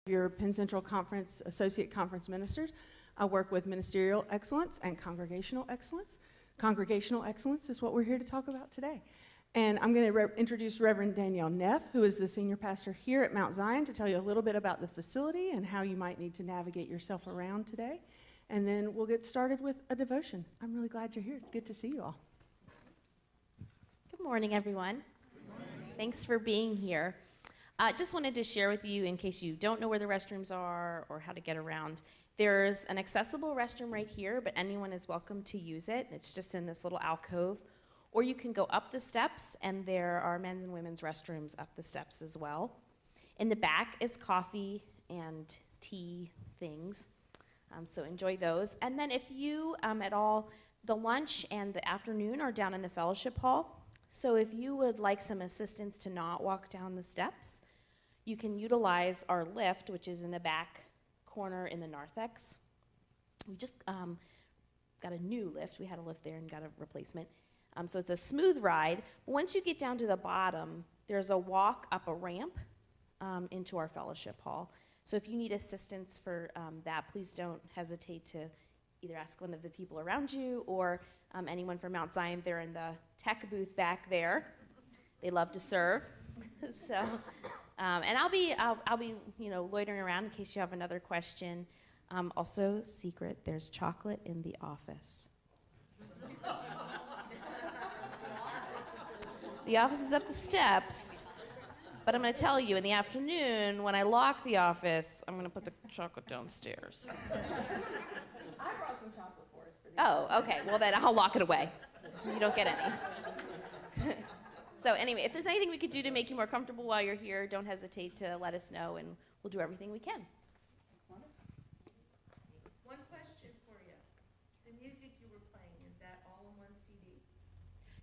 your Penn Central Conference Associate Conference Ministers. I work with ministerial excellence and congregational excellence. Congregational excellence is what we're here to talk about today. And I'm going to introduce Reverend Danielle Neff, who is the senior pastor here at Mount Zion, to tell you a little bit about the facility and how you might need to navigate yourself around today. And then we'll get started with a devotion. I'm really glad you're here. It's good to see you all. Good morning, everyone. Good morning. Thanks for being here. Just wanted to share with you, in case you don't know where the restrooms are or how to get around, there's an accessible restroom right here, but anyone is welcome to use it. It's just in this little alcove. Or you can go up the steps, and there are men's and women's restrooms up the steps as well. In the back is coffee and tea things, so enjoy those. And then if you at all, the lunch and the afternoon are down in the fellowship hall. So if you would like some assistance to not walk down the steps, you can utilize our lift, which is in the back corner in the narthex. We just got a new lift. We had a lift there and got a replacement. So it's a smooth ride. But once you get down to the bottom, there's a walk up a ramp into our fellowship hall. So if you need assistance for that, please don't hesitate to either ask one of the people around you or anyone from Mount Zion. They're in the tech booth back there. They love to serve. So, and I'll be loitering around in case you have another question. Also, secret, there's chocolate in the office. The office is up the steps, but I'm going to tell you, in the afternoon, when I lock the office, I'm going to put the chocolate downstairs. I brought some chocolate for us. Oh, okay. Well, then I'll lock it away. You don't get any. So anyway, if there's anything we could do to make you more comfortable while you're here, don't hesitate to let us know, and we'll do everything we can. One question for you. The music you were playing, is that all in one CD?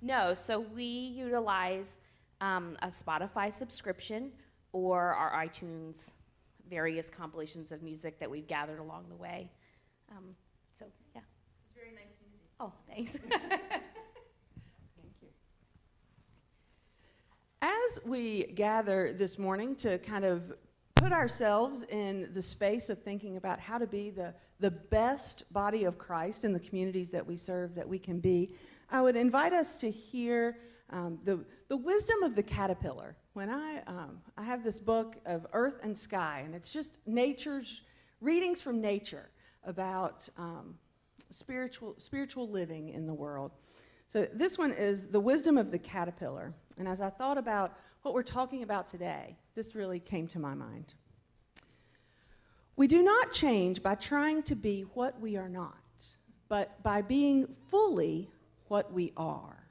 No, so we utilize a Spotify subscription or our iTunes, various compilations of music that we've gathered along the way. So, yeah. It's very nice music. Oh, thanks. Thank you. As we gather this morning to kind of put ourselves in the space of thinking about how to be the best body of Christ in the communities that we serve that we can be, I would invite us to hear the wisdom of the caterpillar. When I have this book of Earth and Sky, and it's just nature's readings from nature about spiritual living in the world. So this one is the wisdom of the caterpillar. And as I thought about what we're talking about today, this really came to my mind. We do not change by trying to be what we are not, but by being fully what we are.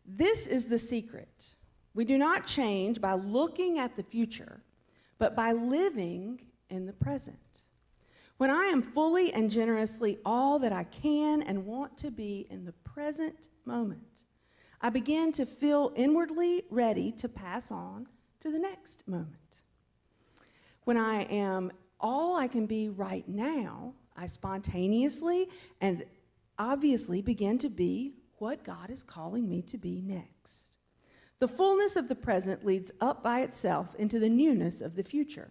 This is the secret. We do not change by looking at the future, but by living in the present. When I am fully and generously all that I can and want to be in the present moment, I begin to feel inwardly ready to pass on to the next moment. When I am all I can be right now, I spontaneously and obviously begin to be what God is calling me to be next. The fullness of the present leads up by itself into the newness of the future.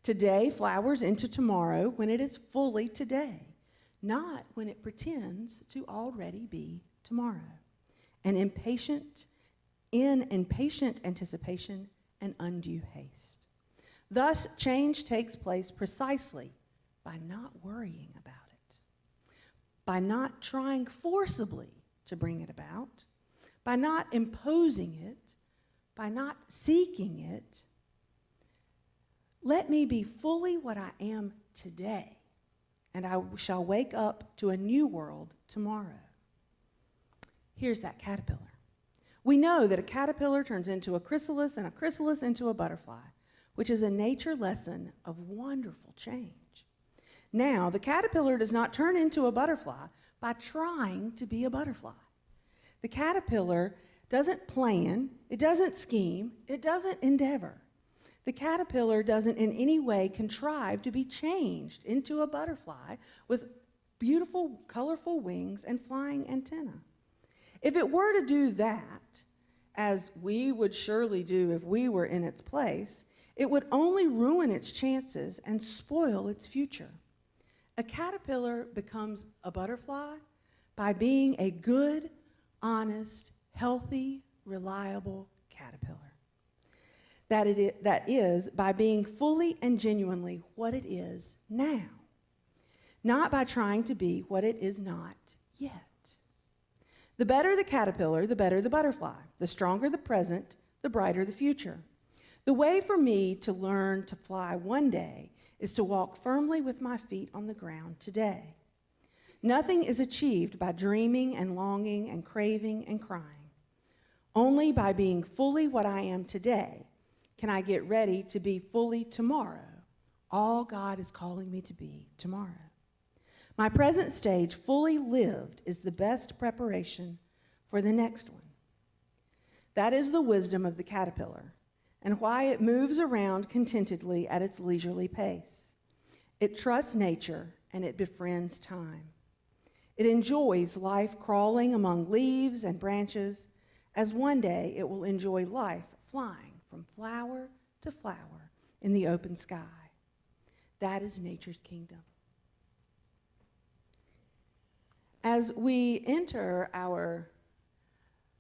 Today flowers into tomorrow when it is fully today, not when it pretends to already be tomorrow. In impatient anticipation and undue haste. Thus, change takes place precisely by not worrying about it, by not trying forcibly to bring it about, by not imposing it, by not seeking it. Let me be fully what I am today, and I shall wake up to a new world tomorrow. Here's that caterpillar. We know that a caterpillar turns into a chrysalis and a chrysalis into a butterfly, which is a nature lesson of wonderful change. Now, the caterpillar does not turn into a butterfly by trying to be a butterfly. The caterpillar doesn't plan, it doesn't scheme, it doesn't endeavor. The caterpillar doesn't in any way contrive to be changed into a butterfly with beautiful, colorful wings and flying antennae. If it were to do that, as we would surely do if we were in its place, it would only ruin its chances and spoil its future. A caterpillar becomes a butterfly by being a good, honest, healthy, reliable caterpillar. That is, by being fully and genuinely what it is now, not by trying to be what it is not yet. The better the caterpillar, the better the butterfly. The stronger the present, the brighter the future. The way for me to learn to fly one day is to walk firmly with my feet on the ground today. Nothing is achieved by dreaming and longing and craving and crying. Only by being fully what I am today can I get ready to be fully tomorrow, all God is calling me to be tomorrow. My present stage, fully lived, is the best preparation for the next one. That is the wisdom of the caterpillar and why it moves around contentedly at its leisurely pace. It trusts nature and it befriends time. It enjoys life crawling among leaves and branches, as one day it will enjoy life flying from flower to flower in the open sky. That is nature's kingdom. As we enter our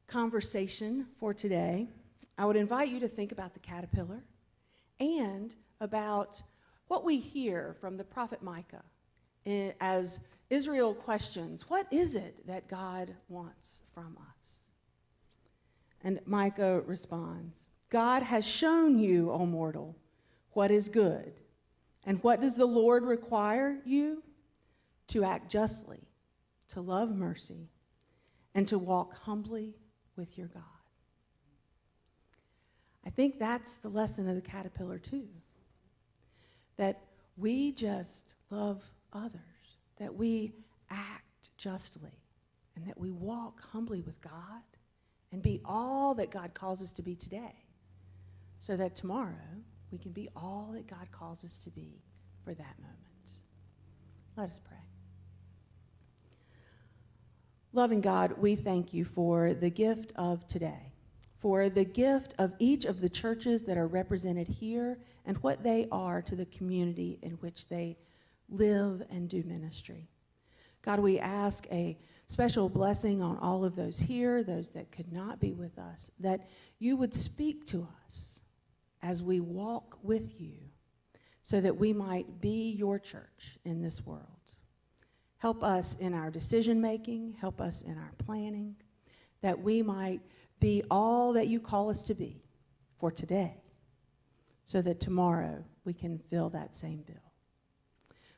conversation for today, I would invite you to think about the caterpillar and about what we hear from the prophet Micah as Israel questions, what is it that God wants from us? And Micah responds, God has shown you, O mortal, what is good. And what does the Lord require you? To act justly, to love mercy, and to walk humbly with your God. I think that's the lesson of the caterpillar too. That we just love others, that we act justly, and that we walk humbly with God and be all that God calls us to be today, so that tomorrow we can be all that God calls us to be for that moment. Let us pray. Loving God, we thank you for the gift of today, for the gift of each of the churches that are represented here and what they are to the community in which they live and do ministry. God, we ask a special blessing on all of those here, those that could not be with us, that you would speak to us as we walk with you so that we might be your church in this world. Help us in our decision making, help us in our planning, that we might be all that you call us to be for today, so that tomorrow we can fill that same bill.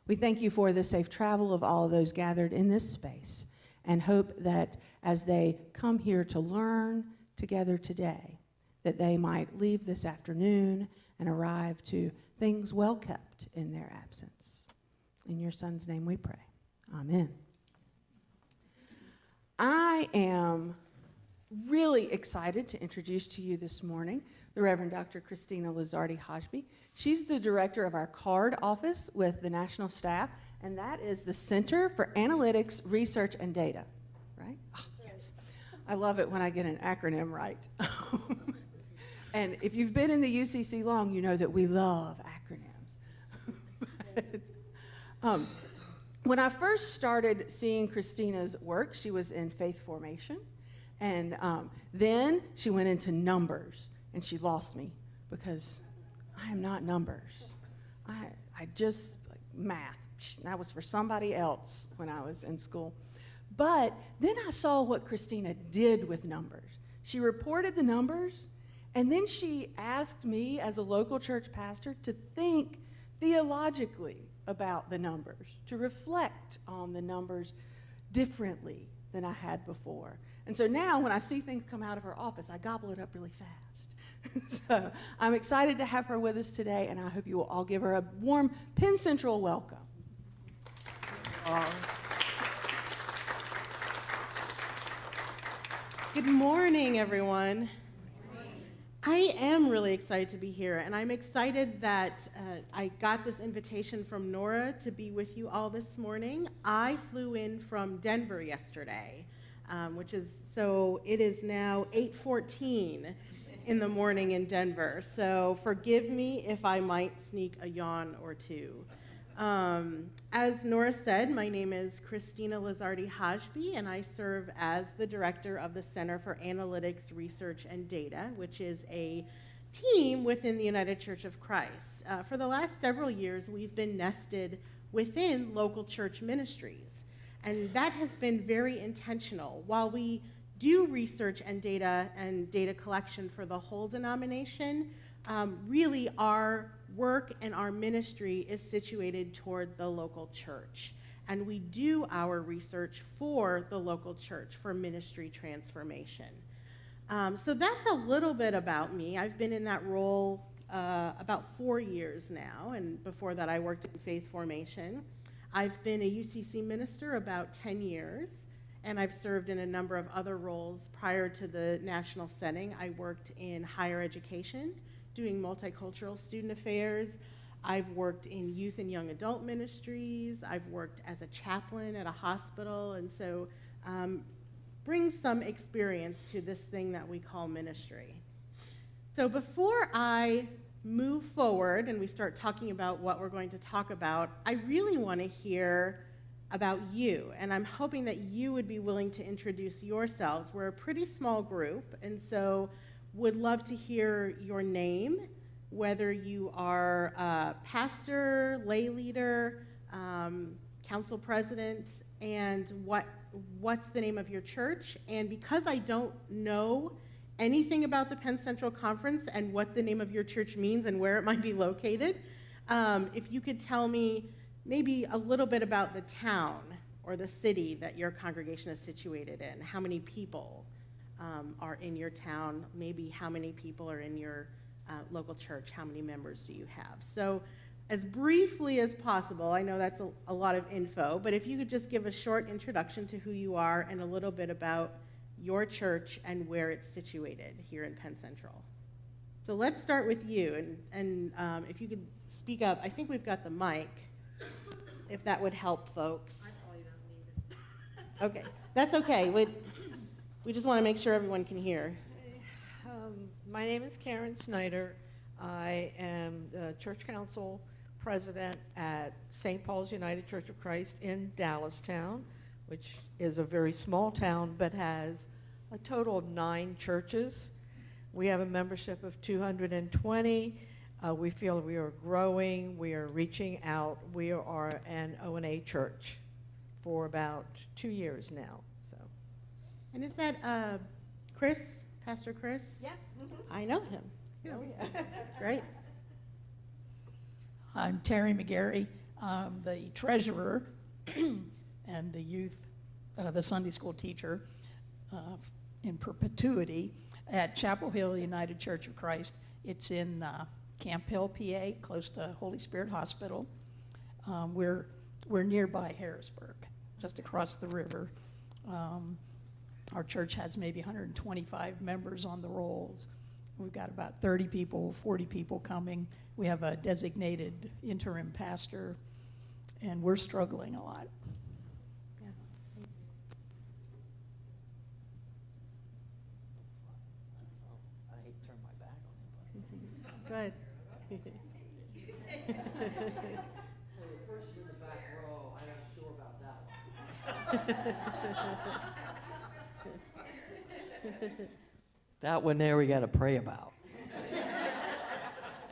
We thank you for the safe travel of all of those gathered in this space, and hope that as they come here to learn together today, that they might leave this afternoon and arrive to things well kept in their absence. In your Son's name we pray. Amen. I am really excited to introduce to you this morning the Reverend Dr. Kristina Lizardy-Hajbi. She's the director of our CARD office with the national staff, and that is the Center for Analytics, Research, and Data, right? Oh, yes. I love it when I get an acronym right. And if you've been in the UCC long, you know that we love acronyms. When I first started seeing Kristina's work, she was in faith formation, and then she went into numbers, and she lost me because I am not numbers. I just, like, math. That was for somebody else when I was in school. But then I saw what Kristina did with numbers. She reported the numbers, and then she asked me as a local church pastor to think theologically about the numbers, to reflect on the numbers differently than I had before. And so now when I see things come out of her office, I gobble it up really fast. So I'm excited to have her with us today, and I hope you will all give her a warm Penn Central welcome. Good morning, everyone. I am really excited to be here, and I'm excited that I got this invitation from Nora to be with you all this morning. I flew in from Denver yesterday, so it is now 8:14, in the morning in Denver, so forgive me if I might sneak a yawn or two. As Nora said, my name is Kristina Lizardy-Hajbi, and I serve as the director of the Center for Analytics, Research, and Data, which is a team within the United Church of Christ. For the last several years, we've been nested within local church ministries, and that has been very intentional. While we do research and data collection for the whole denomination, really our work and our ministry is situated toward the local church. And we do our research for the local church for ministry transformation. So that's a little bit about me. I've been in that role about 4 years now, and before that I worked in faith formation. I've been a UCC minister about 10 years, and I've served in a number of other roles prior to the national setting. I worked in higher education, doing multicultural student affairs. I've worked in youth and young adult ministries. I've worked as a chaplain at a hospital, and so brings some experience to this thing that we call ministry. So before I move forward and we start talking about what we're going to talk about, I really want to hear about you, and I'm hoping that you would be willing to introduce yourselves. We're a pretty small group, and so would love to hear your name, whether you are a pastor, lay leader, council president, and what's the name of your church. And because I don't know anything about the Penn Central Conference and what the name of your church means and where it might be located, if you could tell me maybe a little bit about the town or the city that your congregation is situated in, how many people are in your town, maybe how many people are in your local church, how many members do you have? So as briefly as possible, I know that's a lot of info, but if you could just give a short introduction to who you are and a little bit about your church and where it's situated here in Penn Central. So let's start with you, and if you could speak up. I think we've got the mic, if that would help folks. I probably don't need it. Okay, that's okay. We just want to make sure everyone can hear. My name is Karen Snyder. I am the church council president at St. Paul's United Church of Christ in Dallastown, which is a very small town but has a total of 9 churches. We have a membership of 220. We feel we are growing. We are reaching out. We are an O&A church for about 2 years now. So. And is that Chris, Pastor Chris? Yeah. I know him. Oh, yeah. Great. I'm Terry McGarry. I'm the treasurer and the youth, the Sunday school teacher in perpetuity at Chapel Hill United Church of Christ. It's in Camp Hill, PA, close to Holy Spirit Hospital. We're nearby Harrisburg, just across the river. Our church has maybe 125 members on the rolls. We've got about 30 people, 40 people coming. We have a designated interim pastor, and we're struggling a lot. Yeah. I hate to turn my back on anybody. Good. The person in the back row, I'm not sure about that one. That one there we got to pray about.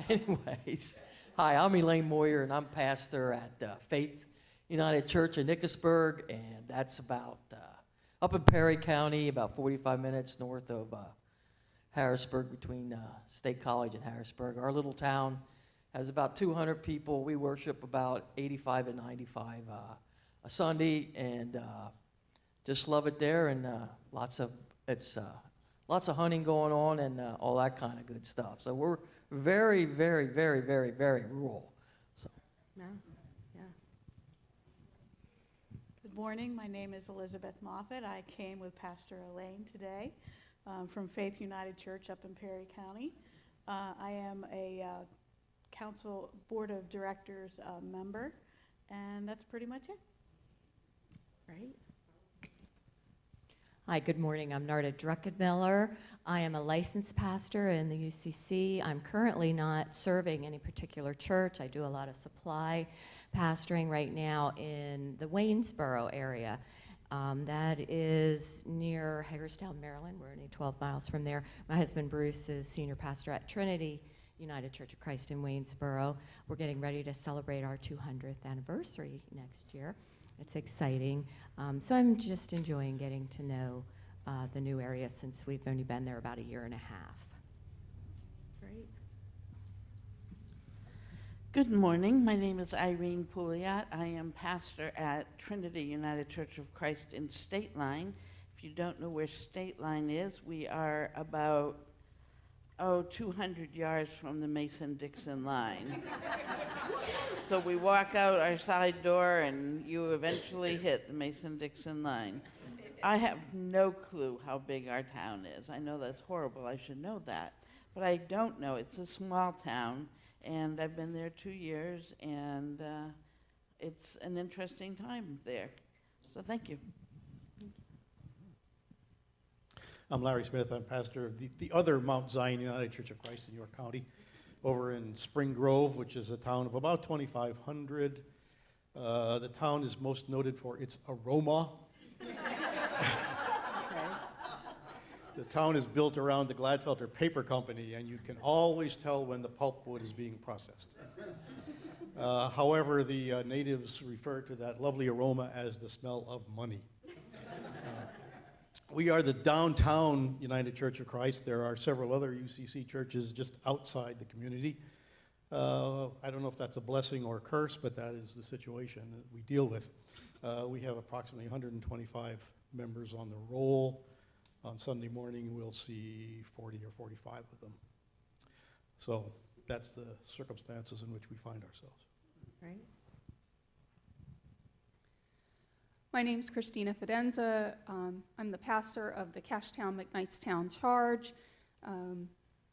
Anyways, hi, I'm Elaine Moyer, and I'm pastor at Faith United Church in Nicholasburg, and that's about up in Perry County, about 45 minutes north of Harrisburg, between State College and Harrisburg. Our little town has about 200 people. We worship about 85 and 95 a Sunday, and just love it there, and lots of hunting going on and all that kind of good stuff. So we're very, very, very, very, very rural. So. No? Yeah. Good morning. My name is Elizabeth Moffett. I came with Pastor Elaine today from Faith United Church up in Perry County. I am a council board of directors member, and that's pretty much it. Right? Hi, good morning. I'm Narda Druckenmiller. I am a licensed pastor in the UCC. I'm currently not serving any particular church. I do a lot of supply pastoring right now in the Waynesboro area. That is near Hagerstown, Maryland. We're only 12 miles from there. My husband Bruce is senior pastor at Trinity United Church of Christ in Waynesboro. We're getting ready to celebrate our 200th anniversary next year. It's exciting. So I'm just enjoying getting to know the new area since we've only been there about a year and a half. Great. Good morning. My name is Irene Pouliot. I am pastor at Trinity United Church of Christ in State Line. If you don't know where State Line is, we are about 200 yards from the Mason-Dixon line. So we walk out our side door and you eventually hit the Mason-Dixon line. I have no clue how big our town is. I know that's horrible. I should know that. But I don't know. It's a small town, and I've been there 2 years, and it's an interesting time there. So thank you. I'm Larry Smith. I'm pastor of the other Mount Zion United Church of Christ in York County, over in Spring Grove, which is a town of about 2,500. The town is most noted for its aroma. The town is built around the Gladfelter Paper Company, and you can always tell when the pulpwood is being processed. However, the natives refer to that lovely aroma as the smell of money. We are the downtown United Church of Christ. There are several other UCC churches just outside the community. I don't know if that's a blessing or a curse, but that is the situation that we deal with. We have approximately 125 members on the roll. On Sunday morning, we'll see 40 or 45 of them. So that's the circumstances in which we find ourselves. Right. My name's Kristina Fidenza. I'm the pastor of the Cashtown McKnightstown Charge.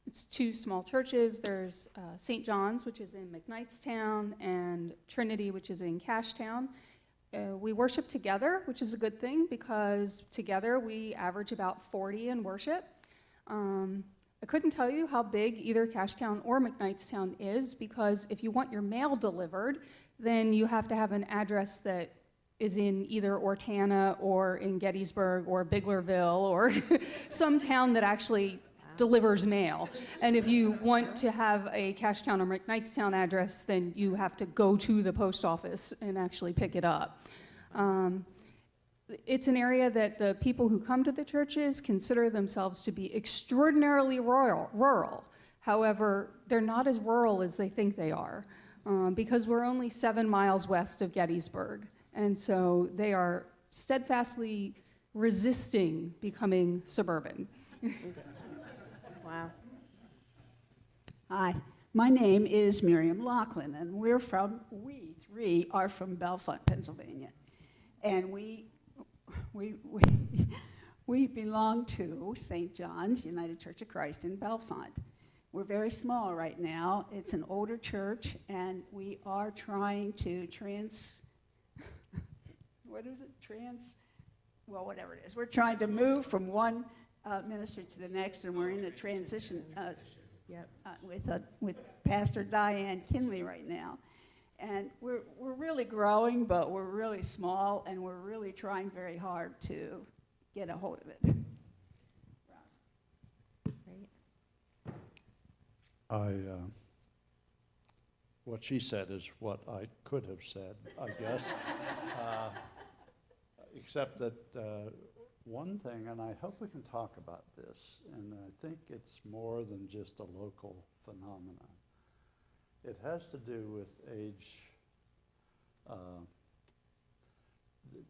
It's two small churches. There's St. John's, which is in McKnightstown, and Trinity, which is in Cashtown. We worship together, which is a good thing because together we average about 40 in worship. I couldn't tell you how big either Cashtown or McKnightstown is because if you want your mail delivered, then you have to have an address that is in either Ortana or in Gettysburg or Biglerville or some town that actually delivers mail. And if you want to have a Cashtown or McKnightstown address, then you have to go to the post office and actually pick it up. It's an area that the people who come to the churches consider themselves to be extraordinarily rural. However, they're not as rural as they think they are because we're only 7 miles west of Gettysburg. And so they are steadfastly resisting becoming suburban. Wow. Hi, my name is Miriam Laughlin, and we three are from Bellefonte, Pennsylvania. And we belong to St. John's United Church of Christ in Bellefonte. We're very small right now. It's an older church, and we are trying to whatever it is. We're trying to move from one ministry to the next, and we're in a transition with Pastor Diane Kinley right now. And we're really growing, but we're really small, and we're really trying very hard to get a hold of it. What she said is what I could have said, I guess. Except that one thing, and I hope we can talk about this, and I think it's more than just a local phenomenon. It has to do with age,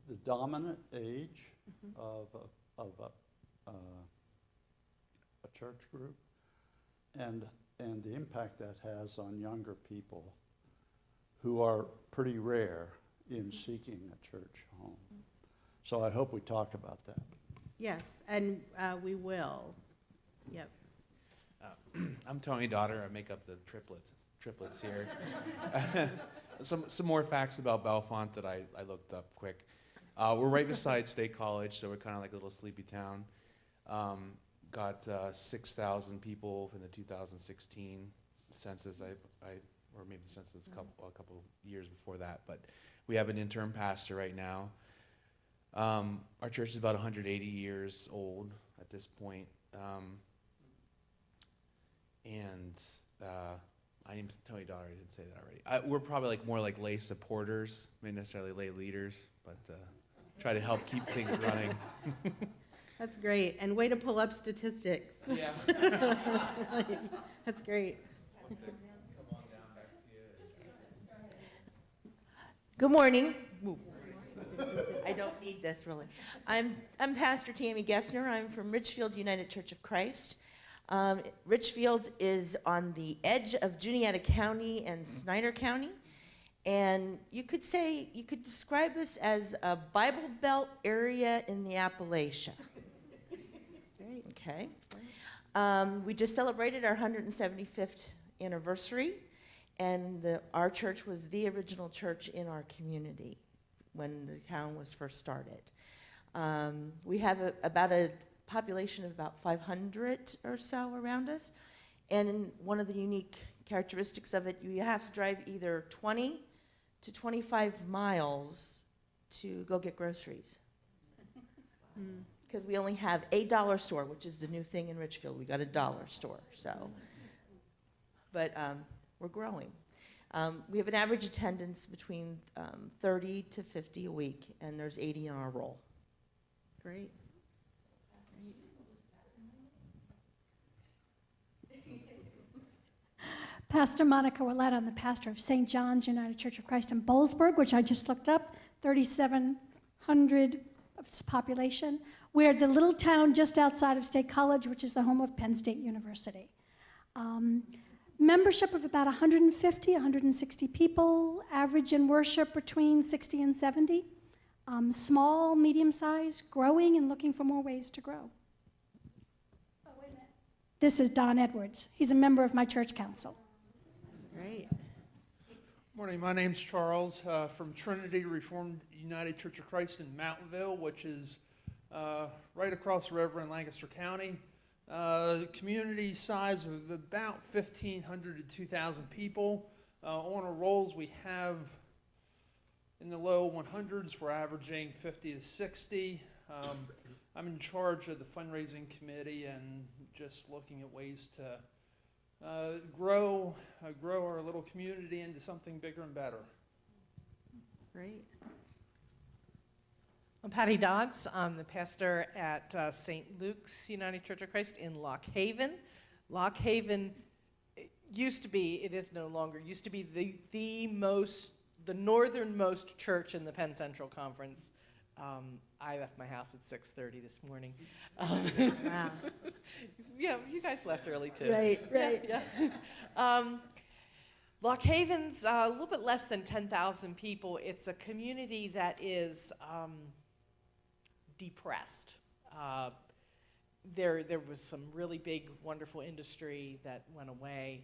the dominant age of a church group, and the impact that has on younger people who are pretty rare in seeking a church home. So I hope we talk about that. Yes, and we will. Yep. I'm Tony Daughter. I make up the triplets here. Some more facts about Bellefonte that I looked up quick. We're right beside State College, so we're kind of like a little sleepy town. Got 6,000 people in the 2016 census, or maybe the census a couple years before that. But we have an interim pastor right now. Our church is about 180 years old at this point. My name's Tony Daughter, I didn't say that already. We're probably like more like lay supporters, not necessarily lay leaders, but try to help keep things running. That's great. And way to pull up statistics. Yeah. That's great. Good morning. I don't need this really. I'm Pastor Tammy Gessner. I'm from Richfield United Church of Christ. Richfield is on the edge of Juniata County and Snyder County. And you could describe us as a Bible Belt area in the Appalachia. Okay. We just celebrated our 175th anniversary, and our church was the original church in our community when the town was first started. We have about a population of about 500 or so around us, and one of the unique characteristics of it, you have to drive either 20 to 25 miles to go get groceries. Because we only have a dollar store, which is the new thing in Richfield. We got a dollar store, so. But we're growing. We have an average attendance between 30 to 50 a week, and there's 80 in our roll. Great. Pastor Monica Willett, I'm the pastor of St. John's United Church of Christ in Boalsburg, which I just looked up, 3,700 of its population. We're the little town just outside of State College, which is the home of Penn State University. Membership of about 150, 160 people, average in worship between 60 and 70. Small, medium-sized, growing and looking for more ways to grow. Oh, wait a minute. This is Don Edwards. He's a member of my church council. Great. Morning, my name's Charles from Trinity Reformed United Church of Christ in Mountainville, which is right across the river in Lancaster County. Community size of about 1,500 to 2,000 people. On our rolls, we have in the low 100s, we're averaging 50 to 60. I'm in charge of the fundraising committee and just looking at ways to grow our little community into something bigger and better. Great. I'm Patty Dodds. I'm the pastor at St. Luke's United Church of Christ in Lock Haven. Lock Haven used to be, it is no longer, used to be the northernmost church in the Penn Central Conference. I left my house at 6:30 this morning. Wow. Yeah, you guys left early too. Right. Yeah. Lock Haven's a little bit less than 10,000 people. It's a community that is depressed. There was some really big, wonderful industry that went away.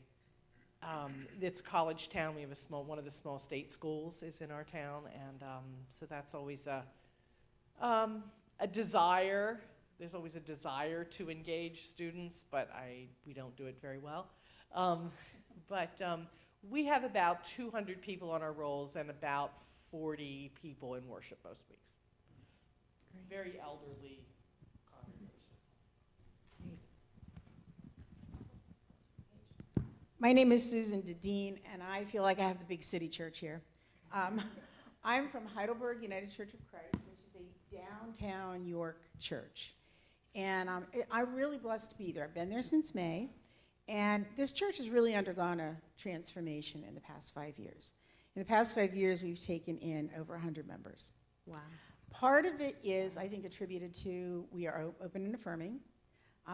It's college town. We have one of the small state schools is in our town, and so that's always a desire. There's always a desire to engage students, but we don't do it very well. We have about 200 people on our rolls and about 40 people in worship most weeks. Great. Very elderly congregation. My name is Susan Dedeen, and I feel like I have the big city church here. I'm from Heidelberg United Church of Christ, which is a downtown York church. And I'm really blessed to be there. I've been there since May. And this church has really undergone a transformation in the past 5 years. In the past 5 years, we've taken in over 100 members. Wow. Part of it is, I think, attributed to we are open and affirming,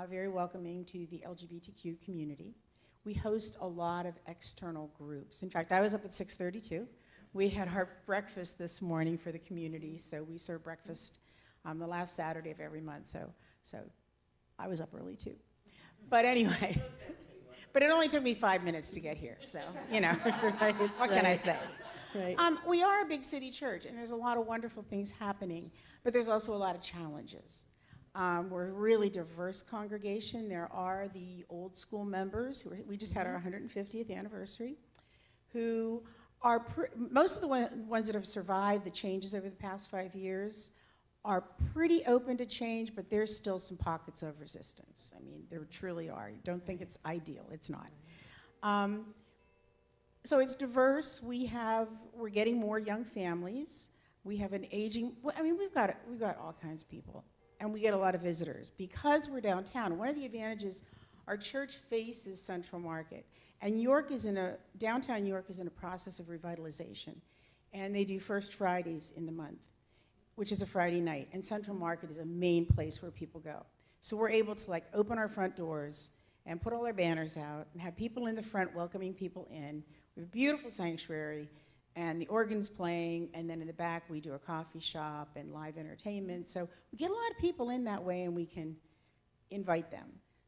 very welcoming to the LGBTQ community. We host a lot of external groups. In fact, I was up at 6:32. We had our breakfast this morning for the community, so we serve breakfast the last Saturday of every month. So I was up early too. But anyway. But it only took me 5 minutes to get here, so, you know, what can I say? Right. We are a big city church, and there's a lot of wonderful things happening, but there's also a lot of challenges. We're a really diverse congregation. There are the old school members, we just had our 150th anniversary, who are, most of the ones that have survived the changes over the past 5 years are pretty open to change, but there's still some pockets of resistance. I mean, there truly are. You don't think it's ideal, it's not. So it's diverse. We're getting more young families. We have an aging, I mean, we've got all kinds of people, and we get a lot of visitors. Because we're downtown, one of the advantages, our church faces Central Market, and downtown York is in a process of revitalization, and they do First Fridays in the month, which is a Friday night, and Central Market is a main place where people go. So we're able to open our front doors and put all our banners out and have people in the front welcoming people in. We have a beautiful sanctuary, and the organ's playing, and then in the back we do a coffee shop and live entertainment. So we get a lot of people in that way, and we can invite them.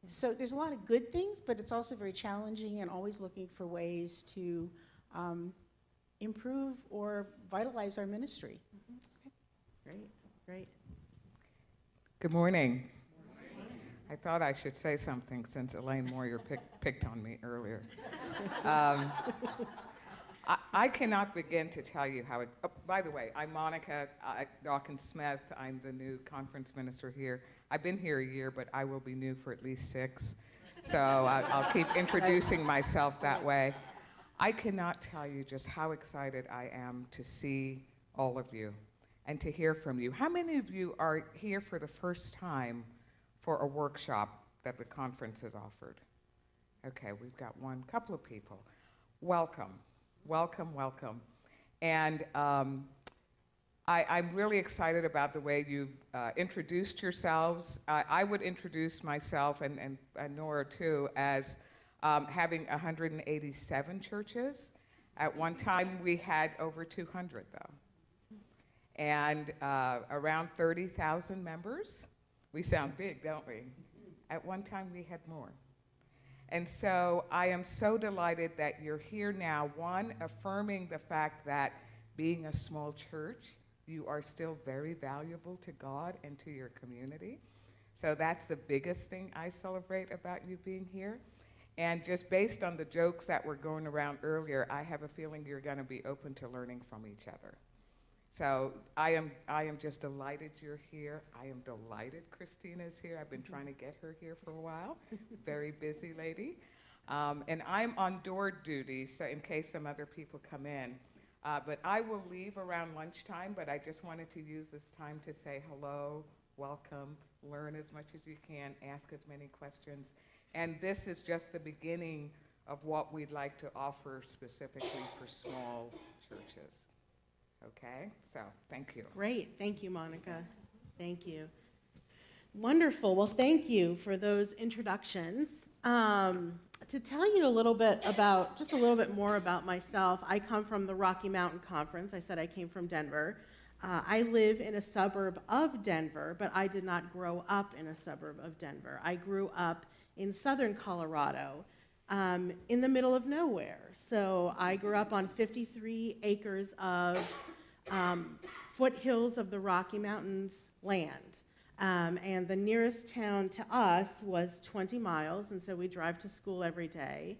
So there's a lot of good things, but it's also very challenging and always looking for ways to improve or vitalize our ministry. Great. Good morning. I thought I should say something since Elaine Moyer picked on me earlier. I cannot begin to tell you how by the way, I'm Monica Dawkins-Smith. I'm the new conference minister here. I've been here a year, but I will be new for at least 6. So I'll keep introducing myself that way. I cannot tell you just how excited I am to see all of you and to hear from you. How many of you are here for the first time for a workshop that the conference has offered? Okay, we've got one couple of people. Welcome. And I'm really excited about the way you've introduced yourselves. I would introduce myself, and Nora too, as having 187 churches. At one time we had over 200 though. And around 30,000 members. We sound big, don't we? At one time we had more. And so I am so delighted that you're here now, one, affirming the fact that being a small church, you are still very valuable to God and to your community. So that's the biggest thing I celebrate about you being here. And just based on the jokes that were going around earlier, I have a feeling you're going to be open to learning from each other. So I am just delighted you're here. I am delighted Kristina's here. I've been trying to get her here for a while. Very busy lady. And I'm on door duty, so in case some other people come in. But I will leave around lunchtime, but I just wanted to use this time to say hello, welcome, learn as much as you can, ask as many questions. And this is just the beginning of what we'd like to offer specifically for small churches. Okay, so thank you. Great, thank you, Monica. Thank you. Wonderful, well, thank you for those introductions. To tell you a little bit more about myself, I come from the Rocky Mountain Conference. I said I came from Denver. I live in a suburb of Denver, but I did not grow up in a suburb of Denver. I grew up in southern Colorado, in the middle of nowhere. So I grew up on 53 acres of foothills of the Rocky Mountains land. And the nearest town to us was 20 miles, and so we drive to school every day.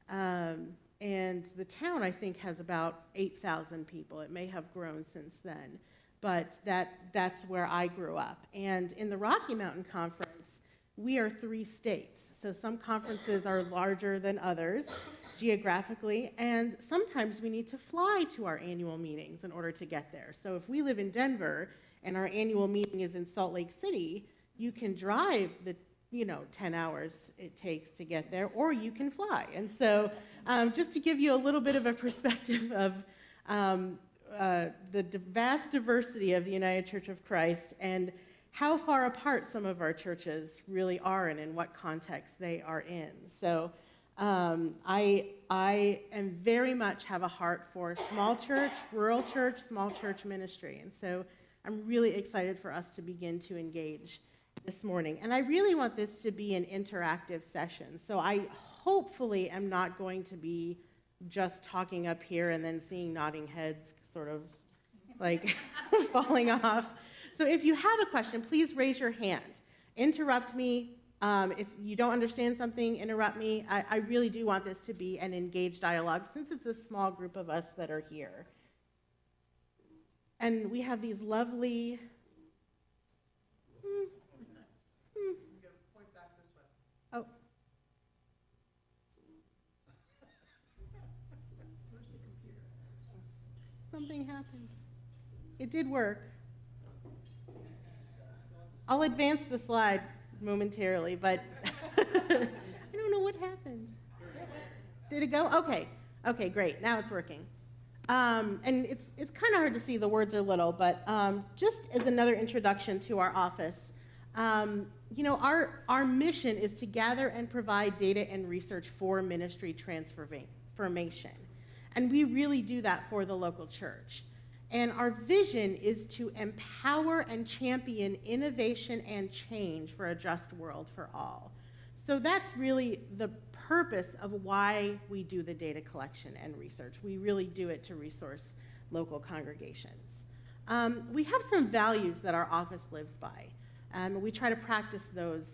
And the town, I think, has about 8,000 people. It may have grown since then, but that's where I grew up. And in the Rocky Mountain Conference, we are 3 states. So some conferences are larger than others geographically, and sometimes we need to fly to our annual meetings in order to get there. So if we live in Denver and our annual meeting is in Salt Lake City, you can drive the 10 hours it takes to get there, or you can fly. And so just to give you a little bit of a perspective of the vast diversity of the United Church of Christ and how far apart some of our churches really are and in what context they are in. So I am very much have a heart for small church, rural church, small church ministry. And so I'm really excited for us to begin to engage this morning. And I really want this to be an interactive session. So I hopefully am not going to be just talking up here and then seeing nodding heads sort of like falling off. So if you have a question, please raise your hand. Interrupt me. If you don't understand something, interrupt me. I really do want this to be an engaged dialogue since it's a small group of us that are here. And we have these lovely... Oh. Something happened. It did work. I'll advance the slide momentarily, but I don't know what happened. Did it go? Okay. Okay, great. Now it's working. And it's kind of hard to see. The words are little, but just as another introduction to our office, you know, our mission is to gather and provide data and research for ministry transformation. And we really do that for the local church. And our vision is to empower and champion innovation and change for a just world for all. So that's really the purpose of why we do the data collection and research. We really do it to resource local congregations. We have some values that our office lives by. We try to practice those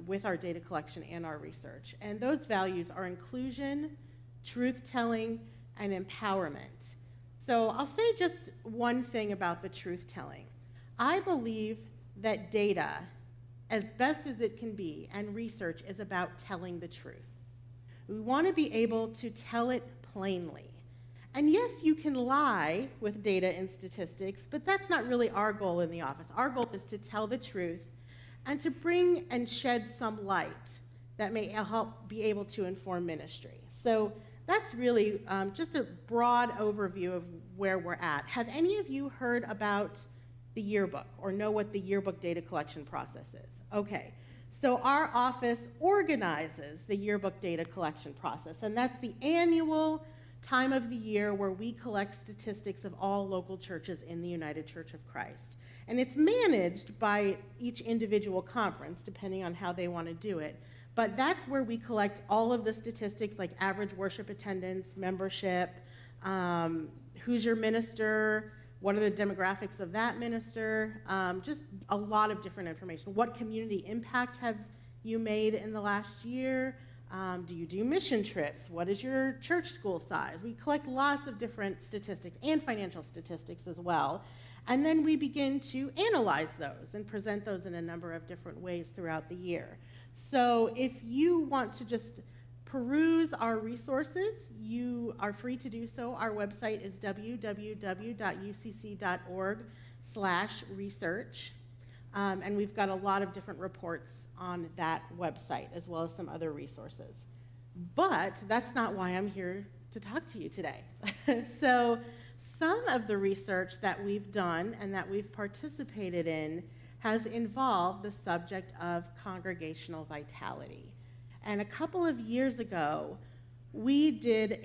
with our data collection and our research. And those values are inclusion, truth-telling, and empowerment. So I'll say just one thing about the truth-telling. I believe that data, as best as it can be, and research is about telling the truth. We want to be able to tell it plainly. And yes, you can lie with data and statistics, but that's not really our goal in the office. Our goal is to tell the truth and to bring and shed some light that may help be able to inform ministry. So that's really just a broad overview of where we're at. Have any of you heard about the yearbook or know what the yearbook data collection process is? Okay, so our office organizes the yearbook data collection process, and that's the annual time of the year where we collect statistics of all local churches in the United Church of Christ. And it's managed by each individual conference, depending on how they want to do it. But that's where we collect all of the statistics like average worship attendance, membership, who's your minister, what are the demographics of that minister, just a lot of different information. What community impact have you made in the last year? Do you do mission trips? What is your church school size? We collect lots of different statistics and financial statistics as well. And then we begin to analyze those and present those in a number of different ways throughout the year. So if you want to just peruse our resources, you are free to do so. Our website is www.ucc.org/research. And we've got a lot of different reports on that website, as well as some other resources. But that's not why I'm here to talk to you today. So some of the research that we've done and that we've participated in has involved the subject of congregational vitality. And a couple of years ago, we did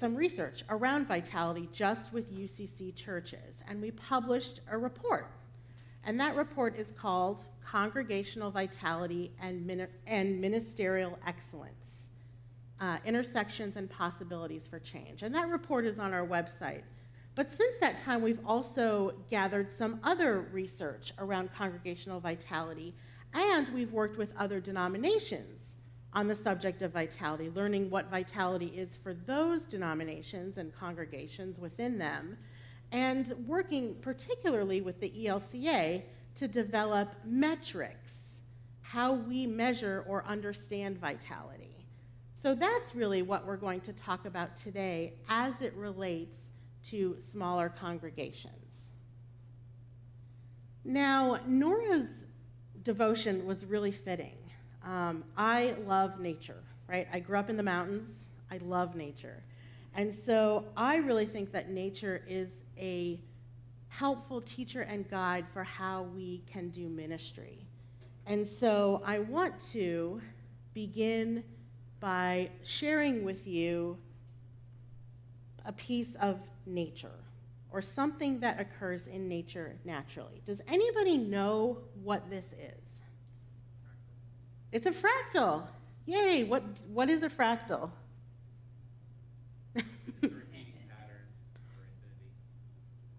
some research around vitality just with UCC churches, and we published a report. And that report is called Congregational Vitality and Ministerial Excellence, Intersections and Possibilities for Change. And that report is on our website. But since that time, we've also gathered some other research around congregational vitality, and we've worked with other denominations on the subject of vitality, learning what vitality is for those denominations and congregations within them, and working particularly with the ELCA to develop metrics, how we measure or understand vitality. So that's really what we're going to talk about today as it relates to smaller congregations. Now, Nora's devotion was really fitting. I love nature, right? I grew up in the mountains. I love nature. And so I really think that nature is a helpful teacher and guide for how we can do ministry. And so I want to begin by sharing with you a piece of nature or something that occurs in nature naturally. Does anybody know what this is? It's a fractal. Yay, what is a fractal?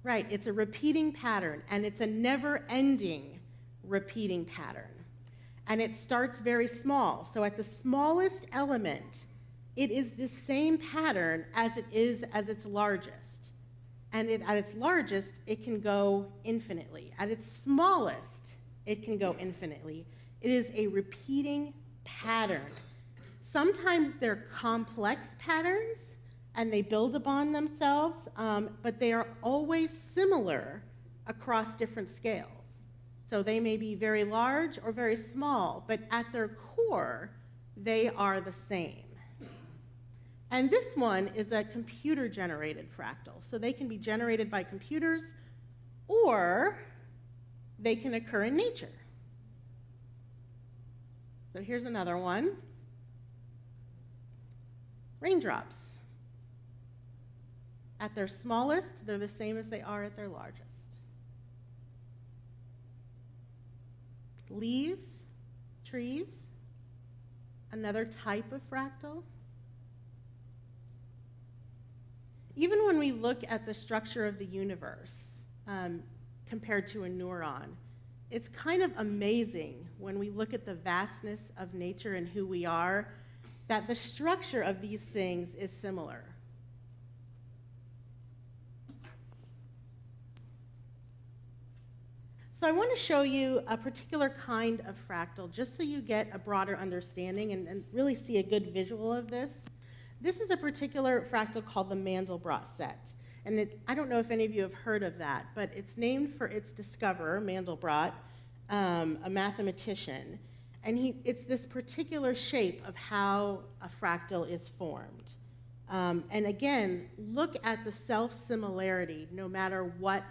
Right, it's a repeating pattern, and it's a never-ending repeating pattern. And it starts very small. So at the smallest element, it is the same pattern as it is as its largest. And at its largest, it can go infinitely. At its smallest, it can go infinitely. It is a repeating pattern. Sometimes they're complex patterns, and they build upon themselves, but they are always similar across different scales. So they may be very large or very small, but at their core, they are the same. And this one is a computer-generated fractal. So they can be generated by computers, or they can occur in nature. So here's another one. Raindrops. At their smallest, they're the same as they are at their largest. Leaves, trees, another type of fractal. Even when we look at the structure of the universe compared to a neuron, it's kind of amazing when we look at the vastness of nature and who we are, that the structure of these things is similar. So I want to show you a particular kind of fractal, just so you get a broader understanding and really see a good visual of this. This is a particular fractal called the Mandelbrot set. And I don't know if any of you have heard of that, but it's named for its discoverer, Mandelbrot, a mathematician. And it's this particular shape of how a fractal is formed. And again, look at the self-similarity no matter what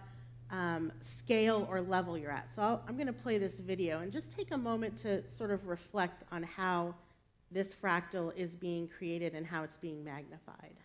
scale or level you're at. So I'm going to play this video and just take a moment to sort of reflect on how this fractal is being created and how it's being magnified.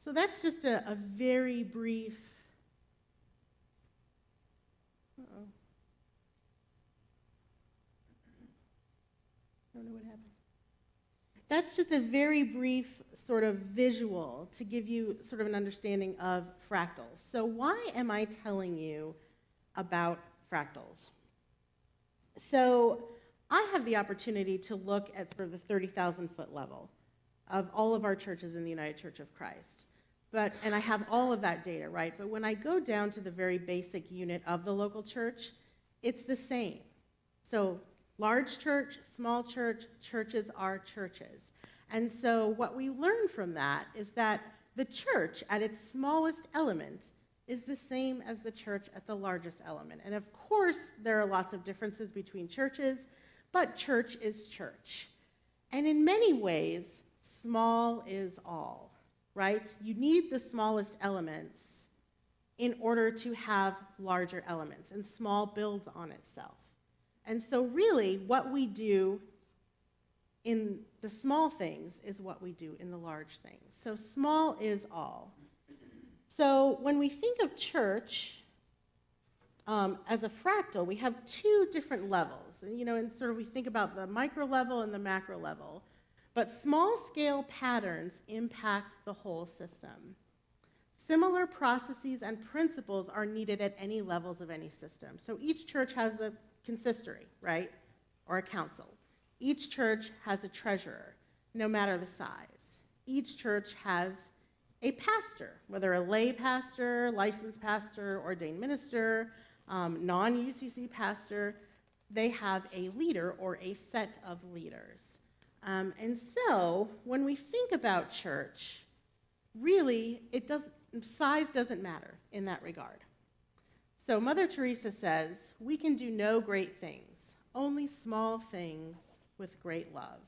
So that's just a very brief, I don't know what happened. That's just a very brief sort of visual to give you sort of an understanding of fractals. So why am I telling you about fractals? So I have the opportunity to look at sort of the 30,000-foot level of all of our churches in the United Church of Christ. And I have all of that data, right? But when I go down to the very basic unit of the local church, it's the same. So large church, small church, churches are churches. And so what we learn from that is that the church at its smallest element is the same as the church at the largest element. And of course, there are lots of differences between churches, but church is church. And in many ways, small is all. Right? You need the smallest elements in order to have larger elements, and small builds on itself. And so really, what we do in the small things is what we do in the large things. So small is all. So when we think of church as a fractal, we have two different levels. And sort of we think about the micro level and the macro level. But small-scale patterns impact the whole system. Similar processes and principles are needed at any levels of any system. So each church has a consistory, right, or a council. Each church has a treasurer, no matter the size. Each church has a pastor, whether a lay pastor, licensed pastor, ordained minister, non-UCC pastor. They have a leader or a set of leaders. And so when we think about church, really, size doesn't matter in that regard. So Mother Teresa says, we can do no great things, only small things with great love.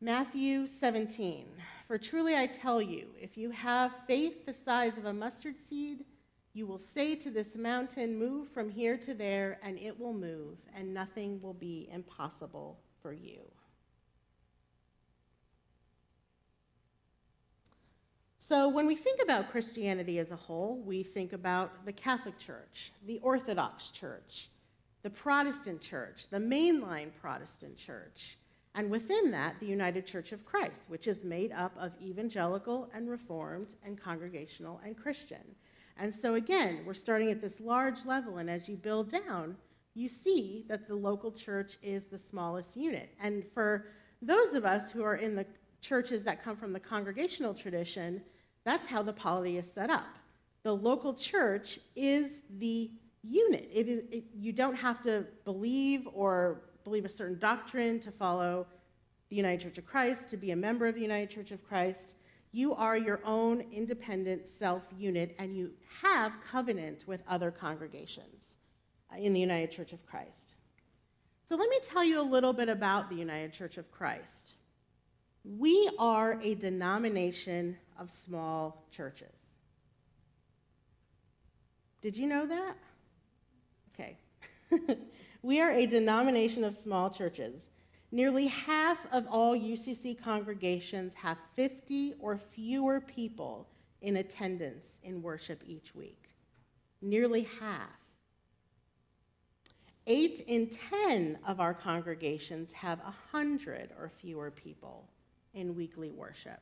Matthew 17, for truly I tell you, if you have faith the size of a mustard seed, you will say to this mountain, move from here to there, and it will move, and nothing will be impossible for you. So when we think about Christianity as a whole, we think about the Catholic Church, the Orthodox Church, the Protestant Church, the mainline Protestant Church, and within that, the United Church of Christ, which is made up of evangelical and Reformed and Congregational and Christian. And so again, we're starting at this large level, and as you build down, you see that the local church is the smallest unit. And for those of us who are in the churches that come from the Congregational tradition, that's how the polity is set up. The local church is the unit. You don't have to believe a certain doctrine to follow the United Church of Christ, to be a member of the United Church of Christ. You are your own independent self-unit, and you have covenant with other congregations in the United Church of Christ. So let me tell you a little bit about the United Church of Christ. We are a denomination of small churches. Did you know that? Okay. We are a denomination of small churches. Nearly half of all UCC congregations have 50 or fewer people in attendance in worship each week. Nearly half. 8 in 10 of our congregations have 100 or fewer people in weekly worship.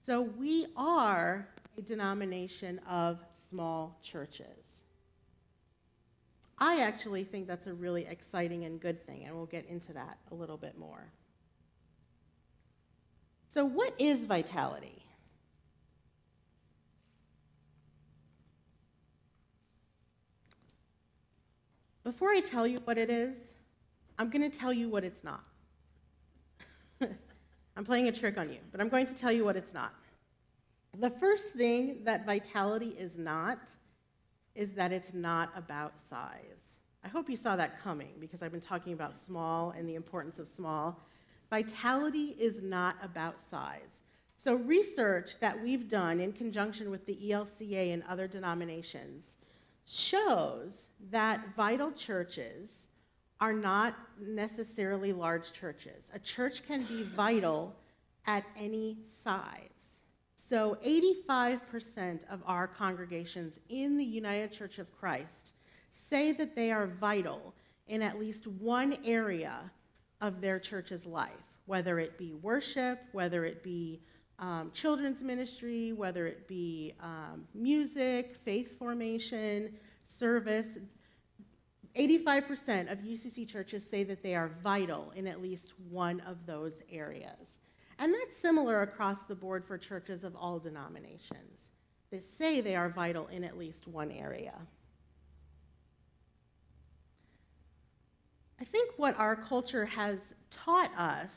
So we are a denomination of small churches. I actually think that's a really exciting and good thing, and we'll get into that a little bit more. So what is vitality? Before I tell you what it is, I'm going to tell you what it's not. I'm playing a trick on you, but I'm going to tell you what it's not. The first thing that vitality is not is that it's not about size. I hope you saw that coming because I've been talking about small and the importance of small. Vitality is not about size. So research that we've done in conjunction with the ELCA and other denominations shows that vital churches are not necessarily large churches. A church can be vital at any size. So 85% of our congregations in the United Church of Christ say that they are vital in at least one area of their church's life, whether it be worship, whether it be children's ministry, whether it be music, faith formation, service. 85% of UCC churches say that they are vital in at least one of those areas. And that's similar across the board for churches of all denominations. They say they are vital in at least one area. I think what our culture has taught us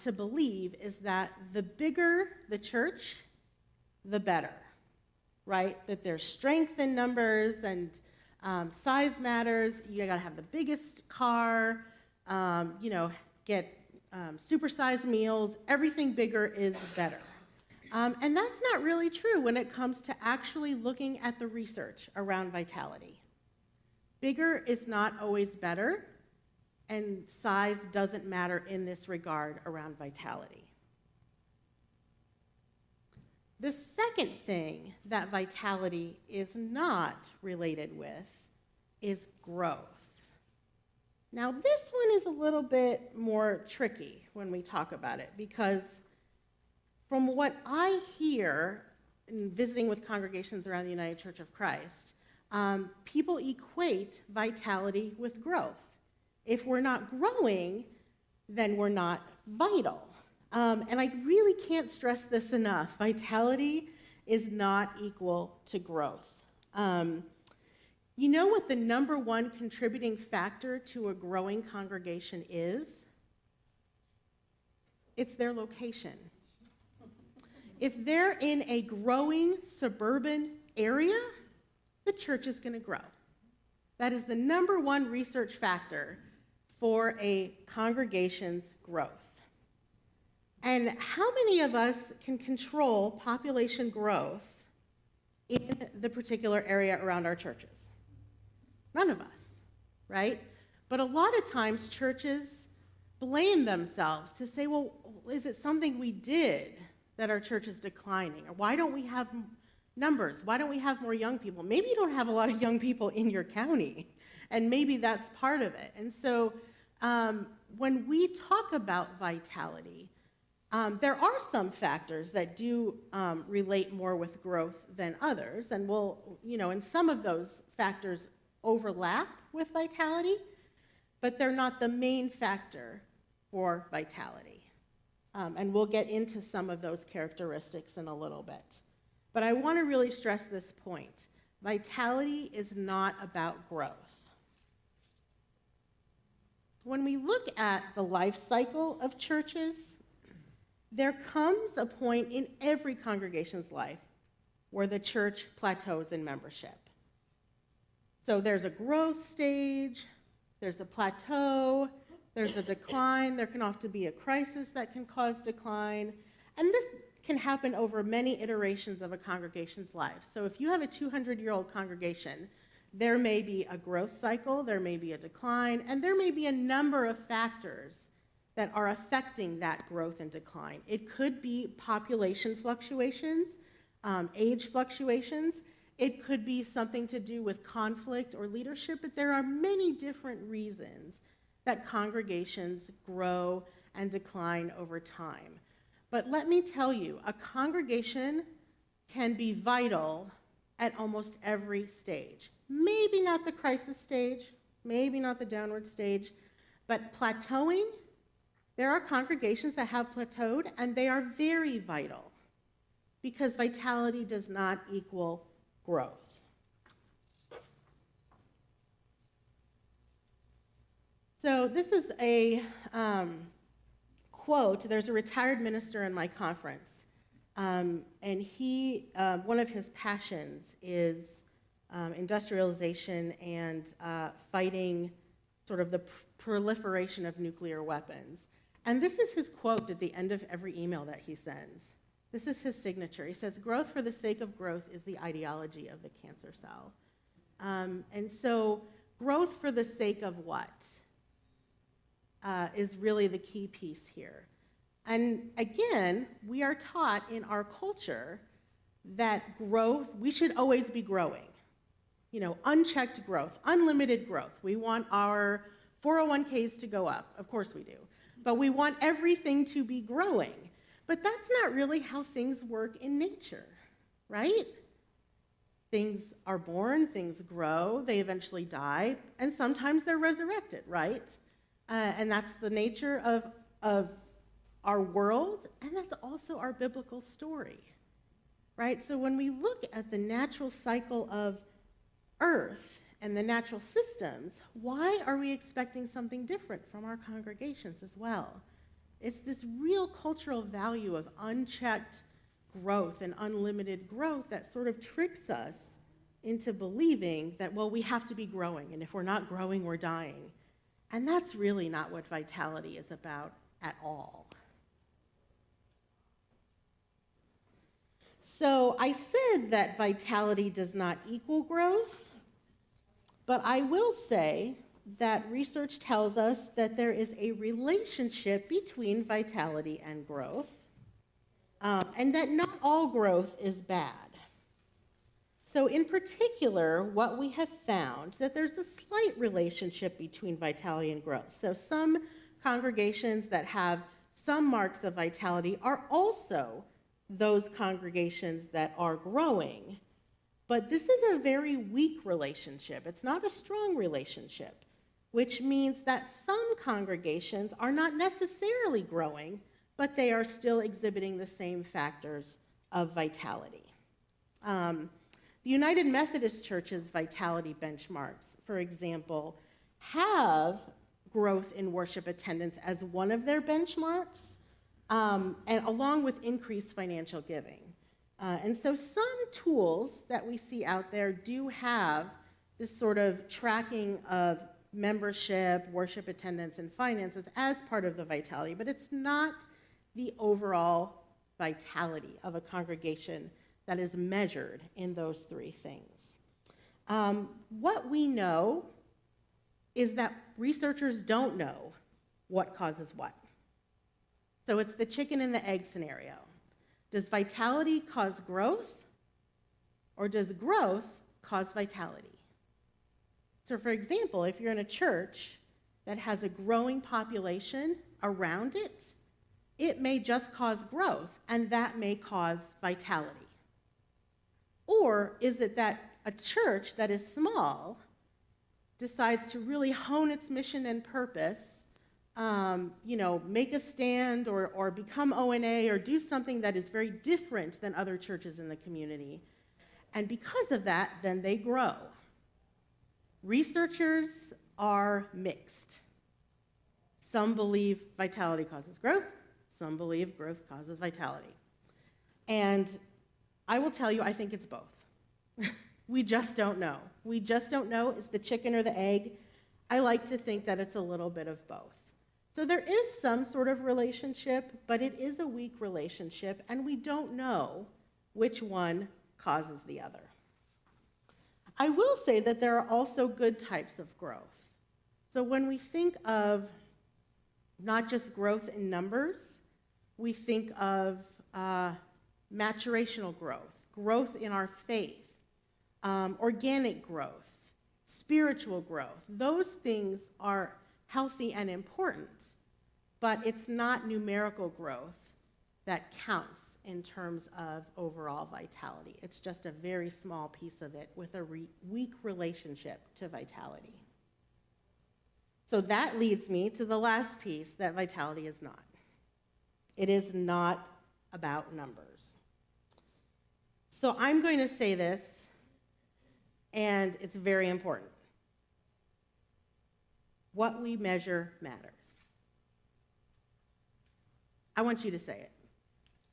to believe is that the bigger the church, the better, right? That there's strength in numbers and size matters. You gotta have the biggest car, get supersized meals. Everything bigger is better. And that's not really true when it comes to actually looking at the research around vitality. Bigger is not always better, and size doesn't matter in this regard around vitality. The second thing that vitality is not related with is growth. Now, this one is a little bit more tricky when we talk about it, because from what I hear in visiting with congregations around the United Church of Christ, people equate vitality with growth. If we're not growing, then we're not vital. And I really can't stress this enough. Vitality is not equal to growth. You know what the number one contributing factor to a growing congregation is? It's their location. If they're in a growing suburban area, the church is going to grow. That is the number one research factor for a congregation's growth. And how many of us can control population growth in the particular area around our churches? None of us, right? But a lot of times churches blame themselves to say, well, is it something we did that our church is declining? Or why don't we have numbers? Why don't we have more young people? Maybe you don't have a lot of young people in your county, and maybe that's part of it. And so when we talk about vitality, there are some factors that do relate more with growth than others, and and some of those factors overlap with vitality, but they're not the main factor for vitality. And we'll get into some of those characteristics in a little bit. But I want to really stress this point. Vitality is not about growth. When we look at the life cycle of churches, there comes a point in every congregation's life where the church plateaus in membership. So there's a growth stage, there's a plateau, there's a decline, there can often be a crisis that can cause decline, and this can happen over many iterations of a congregation's life. So if you have a 200-year-old congregation, there may be a growth cycle, there may be a decline, and there may be a number of factors that are affecting that growth and decline. It could be population fluctuations, age fluctuations. It could be something to do with conflict or leadership, but there are many different reasons that congregations grow and decline over time. But let me tell you, a congregation can be vital at almost every stage. Maybe not the crisis stage, maybe not the downward stage, but plateauing, there are congregations that have plateaued, and they are very vital because vitality does not equal growth. So this is a quote. There's a retired minister in my conference, and one of his passions is industrialization and fighting sort of the proliferation of nuclear weapons. And this is his quote at the end of every email that he sends. This is his signature. He says, "Growth for the sake of growth is the ideology of the cancer cell." And so growth for the sake of what is really the key piece here. And again, we are taught in our culture that growth, we should always be growing. Unchecked growth, unlimited growth. We want our 401ks to go up. Of course we do. But we want everything to be growing. But that's not really how things work in nature, right? Things are born, things grow, they eventually die, and sometimes they're resurrected, right? And that's the nature of our world, and that's also our biblical story, right? So when we look at the natural cycle of Earth and the natural systems, why are we expecting something different from our congregations as well? It's this real cultural value of unchecked growth and unlimited growth that sort of tricks us into believing that, well, we have to be growing, and if we're not growing, we're dying. And that's really not what vitality is about at all. So I said that vitality does not equal growth, but I will say that research tells us that there is a relationship between vitality and growth, and that not all growth is bad. So in particular, what we have found that there's a slight relationship between vitality and growth. So some congregations that have some marks of vitality are also those congregations that are growing. But this is a very weak relationship. It's not a strong relationship, which means that some congregations are not necessarily growing, but they are still exhibiting the same factors of vitality. The United Methodist Church's vitality benchmarks, for example, have growth in worship attendance as one of their benchmarks, and along with increased financial giving. And so some tools that we see out there do have this sort of tracking of membership, worship attendance, and finances as part of the vitality, but it's not the overall vitality of a congregation that is measured in those three things. What we know is that researchers don't know what causes what. So it's the chicken and the egg scenario. Does vitality cause growth, or does growth cause vitality? So for example, if you're in a church that has a growing population around it, it may just cause growth, and that may cause vitality. Or is it that a church that is small decides to really hone its mission and purpose, make a stand or become O&A or do something that is very different than other churches in the community. And because of that, then they grow. Researchers are mixed. Some believe vitality causes growth. Some believe growth causes vitality. And I will tell you, I think it's both. We just don't know. We just don't know. It's the chicken or the egg. I like to think that it's a little bit of both. So there is some sort of relationship, but it is a weak relationship, and we don't know which one causes the other. I will say that there are also good types of growth. So when we think of not just growth in numbers, we think of maturational growth, growth in our faith, organic growth, spiritual growth. Those things are healthy and important, but it's not numerical growth that counts in terms of overall vitality. It's just a very small piece of it with a weak relationship to vitality. So that leads me to the last piece that vitality is not. It is not about numbers. So I'm going to say this, and it's very important. What we measure matters. I want you to say it.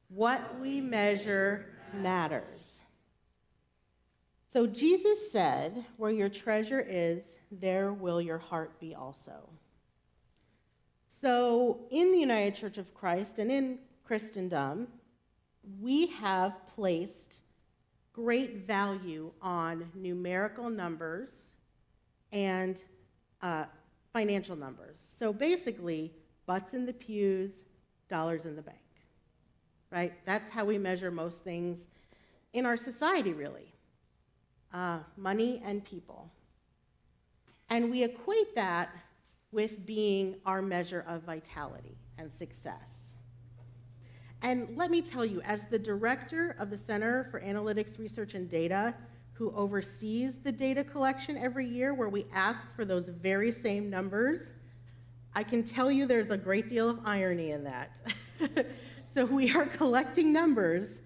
What we measure matters. So Jesus said, where your treasure is, there will your heart be also. So in the United Church of Christ and in Christendom, we have placed great value on numerical numbers and financial numbers. So basically, butts in the pews, dollars in the bank, right? That's how we measure most things in our society, really. Money and people. And we equate that with being our measure of vitality and success. And let me tell you, as the director of the Center for Analytics, Research, and Data, who oversees the data collection every year where we ask for those very same numbers, I can tell you there's a great deal of irony in that. So we are collecting numbers,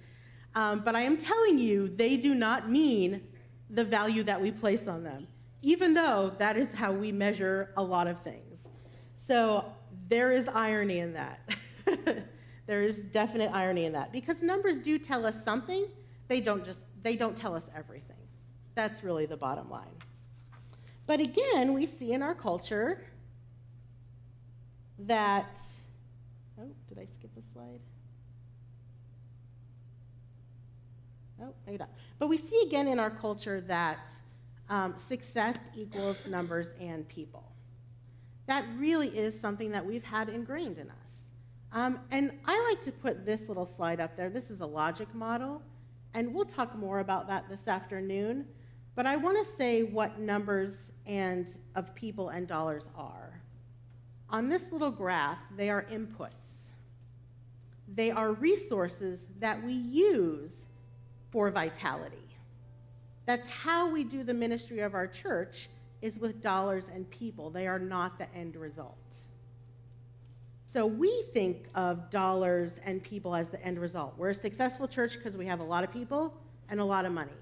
but I am telling you they do not mean the value that we place on them, even though that is how we measure a lot of things. So there is irony in that. There is definite irony in that, because numbers do tell us something. They don't tell us everything. That's really the bottom line. But again, we see in our culture that, oh, did I skip a slide? Oh, maybe not. But we see again in our culture that success equals numbers and people. That really is something that we've had ingrained in us. And I like to put this little slide up there. This is a logic model, and we'll talk more about that this afternoon. But I want to say what numbers and of people and dollars are. On this little graph, they are inputs. They are resources that we use for vitality. That's how we do the ministry of our church, is with dollars and people. They are not the end result. So we think of dollars and people as the end result. We're a successful church because we have a lot of people and a lot of money.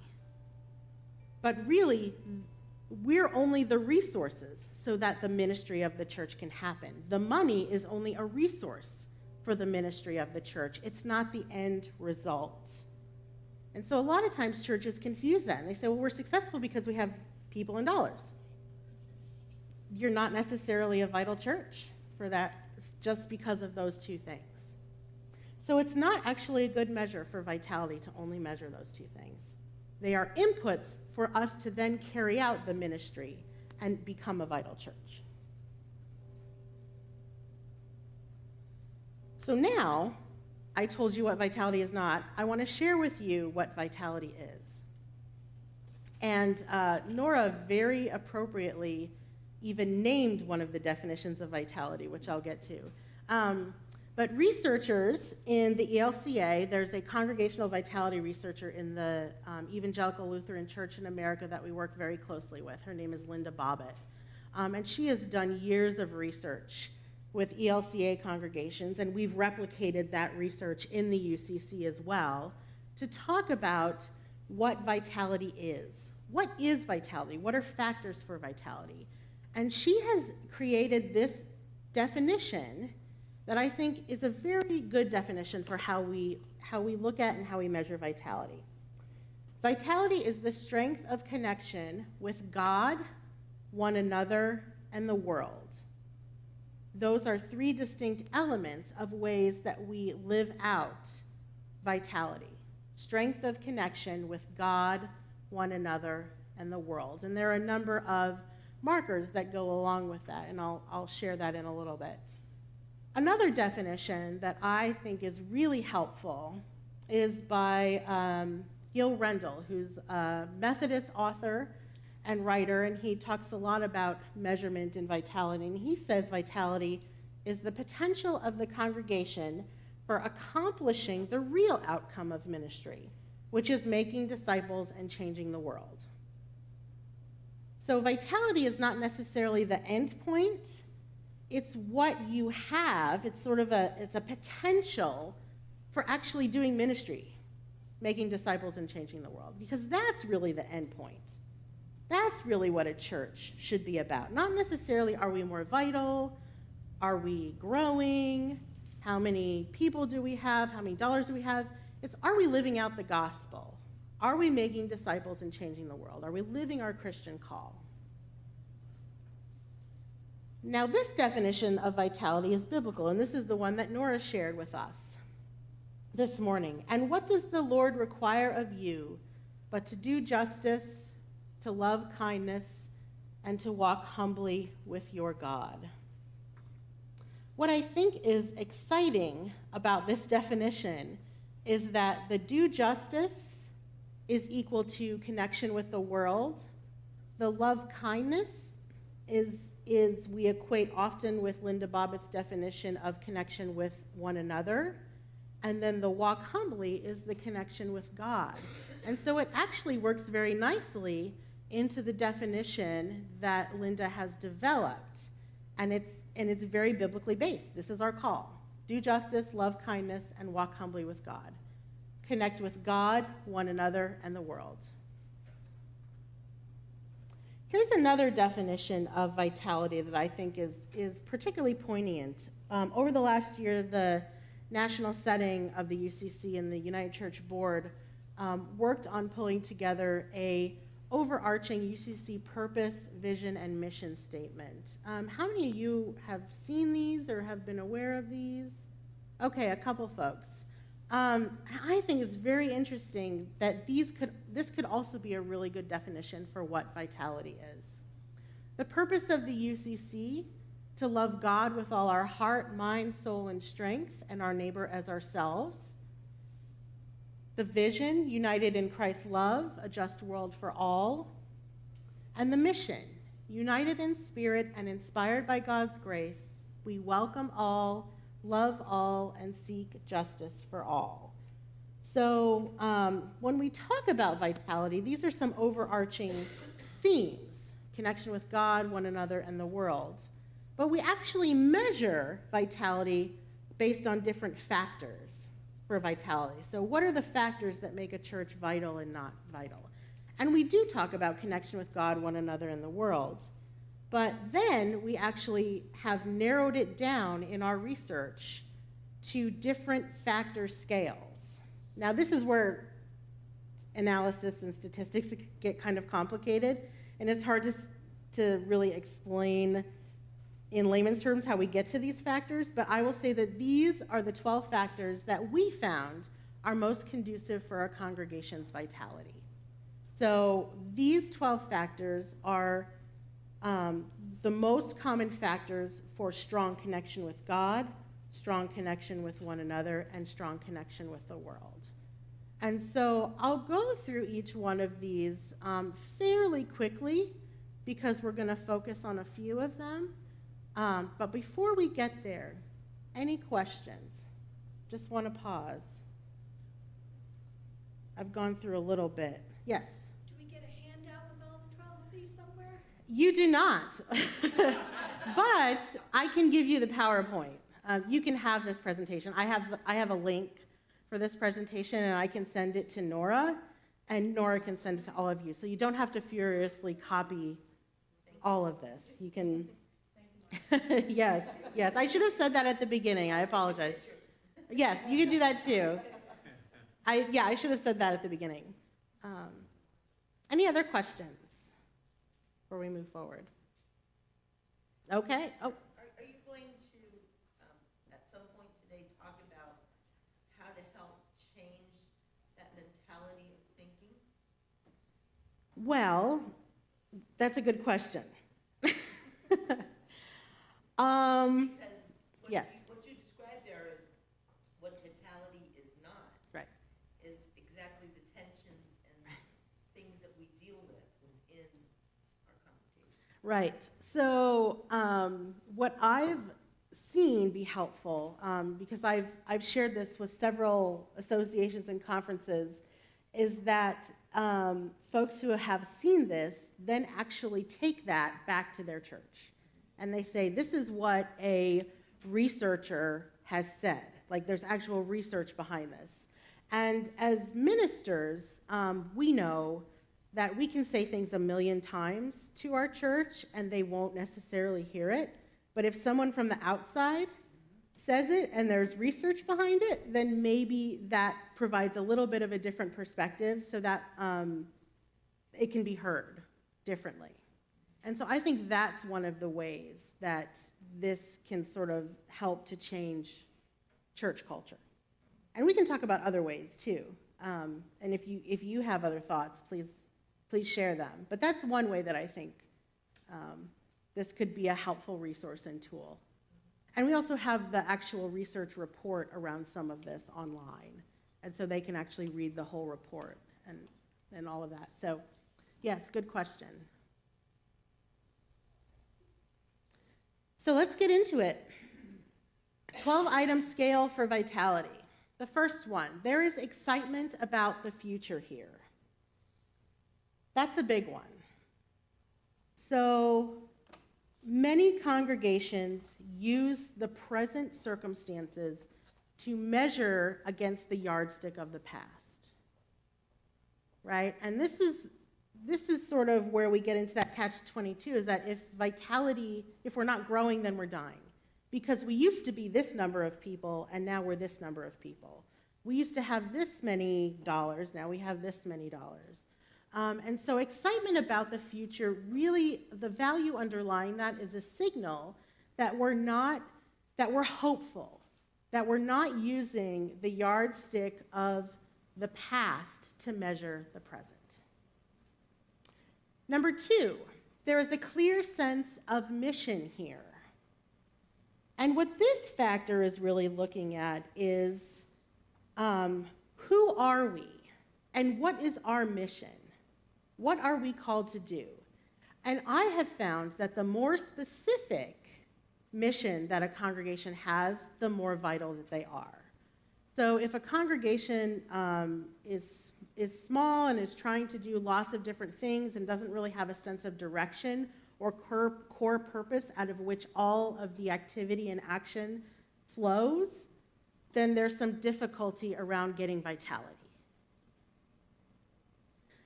But really, we're only the resources so that the ministry of the church can happen. The money is only a resource for the ministry of the church. It's not the end result. And so a lot of times churches confuse that, and they say, well, we're successful because we have people and dollars. You're not necessarily a vital church for that, just because of those two things. So it's not actually a good measure for vitality to only measure those two things. They are inputs for us to then carry out the ministry and become a vital church. So now, I told you what vitality is not. I want to share with you what vitality is. And Nora very appropriately even named one of the definitions of vitality, which I'll get to. But researchers in the ELCA, there's a congregational vitality researcher in the Evangelical Lutheran Church in America that we work very closely with. Her name is Linda Bobbitt. And she has done years of research with ELCA congregations, and we've replicated that research in the UCC as well to talk about what vitality is. What is vitality? What are factors for vitality? And she has created this definition that I think is a very good definition for how we look at and how we measure vitality. Vitality is the strength of connection with God, one another, and the world. Those are three distinct elements of ways that we live out vitality. Strength of connection with God, one another, and the world. And there are a number of markers that go along with that, and I'll share that in a little bit. Another definition that I think is really helpful is by Gil Rendell, who's a Methodist author and writer, and he talks a lot about measurement and vitality. And he says vitality is the potential of the congregation for accomplishing the real outcome of ministry, which is making disciples and changing the world. So vitality is not necessarily the end point. It's what you have. It's sort of it's a potential for actually doing ministry, making disciples and changing the world, because that's really the end point. That's really what a church should be about. Not necessarily are we more vital, are we growing, how many people do we have, how many dollars do we have. It's, are we living out the gospel? Are we making disciples and changing the world? Are we living our Christian call? Now, this definition of vitality is biblical, and this is the one that Nora shared with us this morning. And what does the Lord require of you but to do justice, to love kindness, and to walk humbly with your God? What I think is exciting about this definition is that the do justice is equal to connection with the world. The love kindness is we equate often with Linda Bobbitt's definition of connection with one another. And then the walk humbly is the connection with God. And so it actually works very nicely into the definition that Linda has developed. And it's very biblically based. This is our call. Do justice, love kindness, and walk humbly with God. Connect with God, one another, and the world. Here's another definition of vitality that I think is particularly poignant. Over the last year, the national setting of the UCC and the United Church Board worked on pulling together a overarching UCC purpose, vision, and mission statement. How many of you have seen these or have been aware of these? Okay, a couple folks. I think it's very interesting that this could also be a really good definition for what vitality is. The purpose of the UCC, to love God with all our heart, mind, soul, and strength, and our neighbor as ourselves. The vision, united in Christ's love, a just world for all. And the mission, united in spirit and inspired by God's grace, we welcome all, love all, and seek justice for all. So when we talk about vitality, these are some overarching themes: connection with God, one another, and the world. But we actually measure vitality based on different factors for vitality. So what are the factors that make a church vital and not vital? And we do talk about connection with God, one another, and the world. But then we actually have narrowed it down in our research to different factor scales. Now, this is where analysis and statistics get kind of complicated, and it's hard to really explain in layman's terms how we get to these factors, but I will say that these are the 12 factors that we found are most conducive for our congregation's vitality. So these 12 factors are the most common factors for strong connection with God, strong connection with one another, and strong connection with the world. And so I'll go through each one of these fairly quickly because we're going to focus on a few of them. But before we get there, any questions? Just want to pause. I've gone through a little bit. Yes? Do we get a handout with all the 12 of these somewhere? You do not. But I can give you the PowerPoint. You can have this presentation. I have a link for this presentation, and I can send it to Nora, and Nora can send it to all of you. So you don't have to furiously copy all of this. You can... Yes. I should have said that at the beginning. I apologize. Yes, you can do that too. I should have said that at the beginning. Any other questions before we move forward? Okay. Oh. Are you going to, at some point today, talk about how to help change that mentality of thinking? Well, that's a good question. Yes. What you described there is what vitality is not. Right. Is exactly the tensions and things that we deal with within our congregation. Right. So what I've seen be helpful, because I've shared this with several associations and conferences, is that folks who have seen this then actually take that back to their church. And they say, this is what a researcher has said. Like, there's actual research behind this. And as ministers, we know that we can say things 1,000,000 times to our church, and they won't necessarily hear it. But if someone from the outside says it and there's research behind it, then maybe that provides a little bit of a different perspective so that it can be heard differently. And so I think that's one of the ways that this can sort of help to change church culture. And we can talk about other ways too. And if you have other thoughts, please share them. But that's one way that I think this could be a helpful resource and tool. And we also have the actual research report around some of this online. And so they can actually read the whole report and all of that. So yes, good question. So let's get into it. 12-item scale for vitality. The first one, there is excitement about the future here. That's a big one. So many congregations use the present circumstances to measure against the yardstick of the past, right? And this is sort of where we get into that catch-22, is that if we're not growing, then we're dying. Because we used to be this number of people, and now we're this number of people. We used to have this many dollars, now we have this many dollars. And so excitement about the future, really, the value underlying that is a signal that we're hopeful, that we're not using the yardstick of the past to measure the present. Number two, there is a clear sense of mission here. And what this factor is really looking at is who are we and what is our mission? What are we called to do? And I have found that the more specific mission that a congregation has, the more vital that they are. So if a congregation is small and is trying to do lots of different things and doesn't really have a sense of direction or core purpose out of which all of the activity and action flows, then there's some difficulty around getting vitality.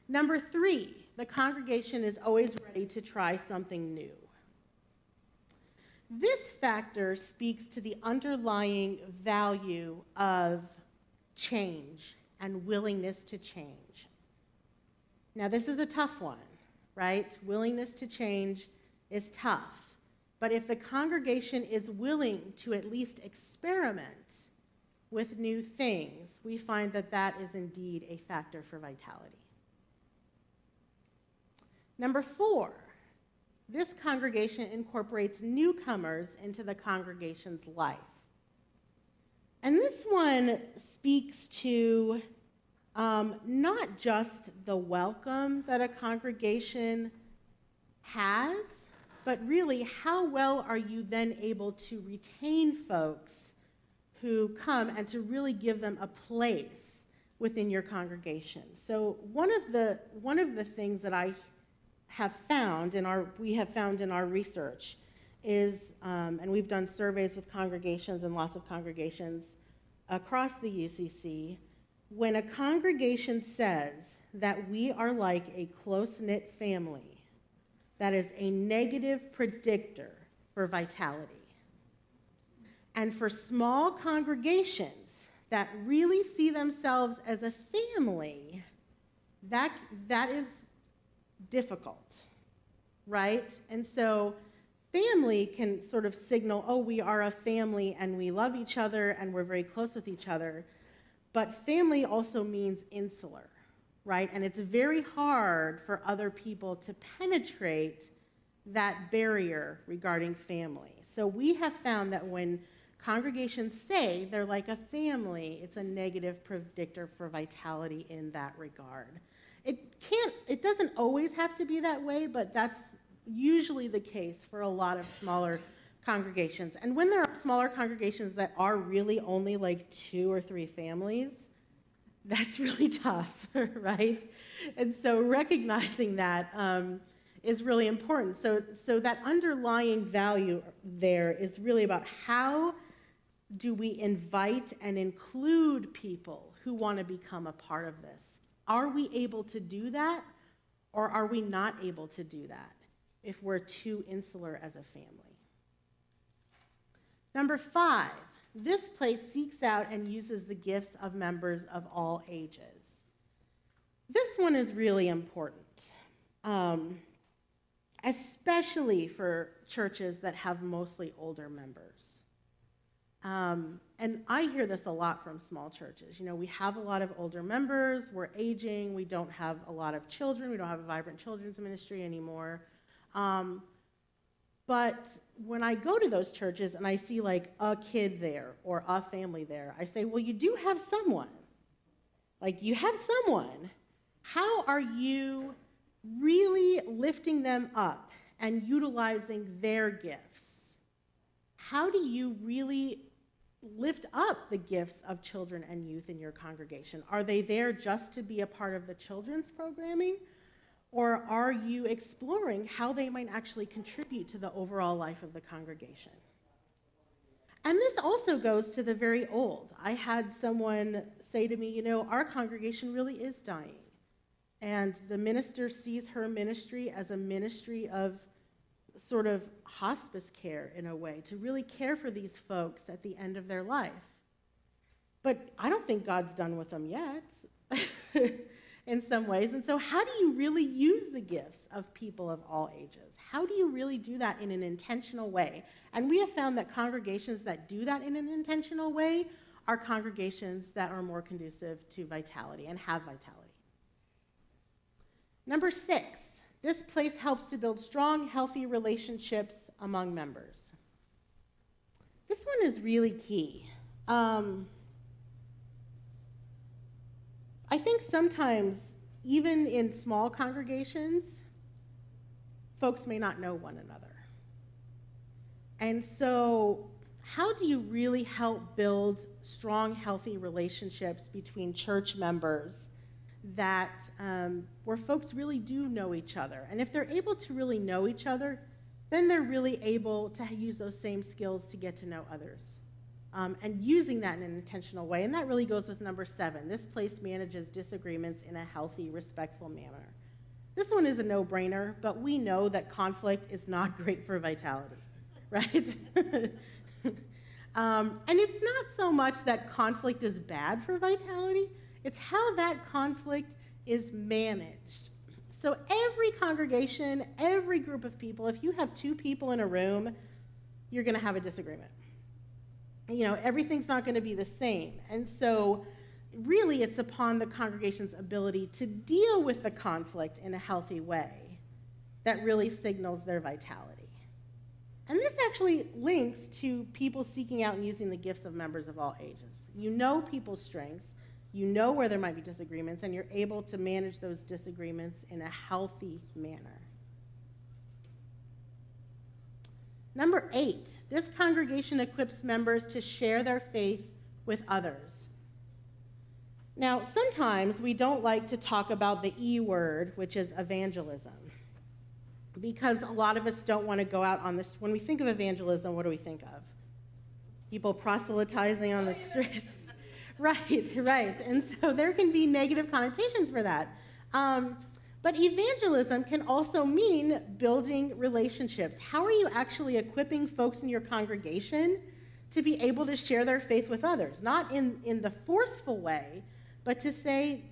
Number three, the congregation is always ready to try something new. This factor speaks to the underlying value of change and willingness to change. Now, this is a tough one, right? Willingness to change is tough. But if the congregation is willing to at least experiment with new things, we find that that is indeed a factor for vitality. Number four, this congregation incorporates newcomers into the congregation's life. And this one speaks to not just the welcome that a congregation has, but really how well are you then able to retain folks who come and to really give them a place within your congregation. So one of the things that we have found in our research is, and we've done surveys with congregations and lots of congregations across the UCC, when a congregation says that we are like a close-knit family, that is a negative predictor for vitality. And for small congregations that really see themselves as a family, that is difficult, right? And so family can sort of signal, oh, we are a family and we love each other and we're very close with each other. But family also means insular, right? And it's very hard for other people to penetrate that barrier regarding family. So we have found that when congregations say they're like a family, it's a negative predictor for vitality in that regard. It doesn't always have to be that way, but that's usually the case for a lot of smaller congregations. And when there are smaller congregations that are really only like 2 or 3 families, that's really tough, right? And so recognizing that is really important. So that underlying value there is really about how do we invite and include people who want to become a part of this? Are we able to do that, or are we not able to do that if we're too insular as a family? Number 5, this place seeks out and uses the gifts of members of all ages. This one is really important, especially for churches that have mostly older members. And I hear this a lot from small churches. You know, we have a lot of older members, we're aging, we don't have a lot of children, we don't have a vibrant children's ministry anymore. But when I go to those churches and I see like a kid there or a family there, I say, well, you do have someone. Like, you have someone. How are you really lifting them up and utilizing their gifts? How do you really lift up the gifts of children and youth in your congregation? Are they there just to be a part of the children's programming? Or are you exploring how they might actually contribute to the overall life of the congregation? And this also goes to the very old. I had someone say to me, you know, our congregation really is dying. And the minister sees her ministry as a ministry of sort of hospice care in a way, to really care for these folks at the end of their life. But I don't think God's done with them yet. in some ways. And so how do you really use the gifts of people of all ages? How do you really do that in an intentional way? And we have found that congregations that do that in an intentional way are congregations that are more conducive to vitality and have vitality. Number 6, this place helps to build strong, healthy relationships among members. This one is really key. I think sometimes, even in small congregations, folks may not know one another. And so, how do you really help build strong, healthy relationships between church members that where folks really do know each other? And if they're able to really know each other, then they're really able to use those same skills to get to know others. And using that in an intentional way. And that really goes with number 7. This place manages disagreements in a healthy, respectful manner. This one is a no-brainer, but we know that conflict is not great for vitality, right? And it's not so much that conflict is bad for vitality, it's how that conflict is managed. So every congregation, every group of people, if you have 2 people in a room, you're going to have a disagreement. You know, everything's not going to be the same. And so really it's upon the congregation's ability to deal with the conflict in a healthy way that really signals their vitality. And this actually links to people seeking out and using the gifts of members of all ages. You know people's strengths, you know where there might be disagreements, and you're able to manage those disagreements in a healthy manner. Number 8, this congregation equips members to share their faith with others. Now, sometimes we don't like to talk about the E word, which is evangelism, because a lot of us don't want to go out on this. When we think of evangelism, what do we think of? People proselytizing on the streets. Right. And so there can be negative connotations for that. But evangelism can also mean building relationships. How are you actually equipping folks in your congregation to be able to share their faith with others? Not in the forceful way, but to say,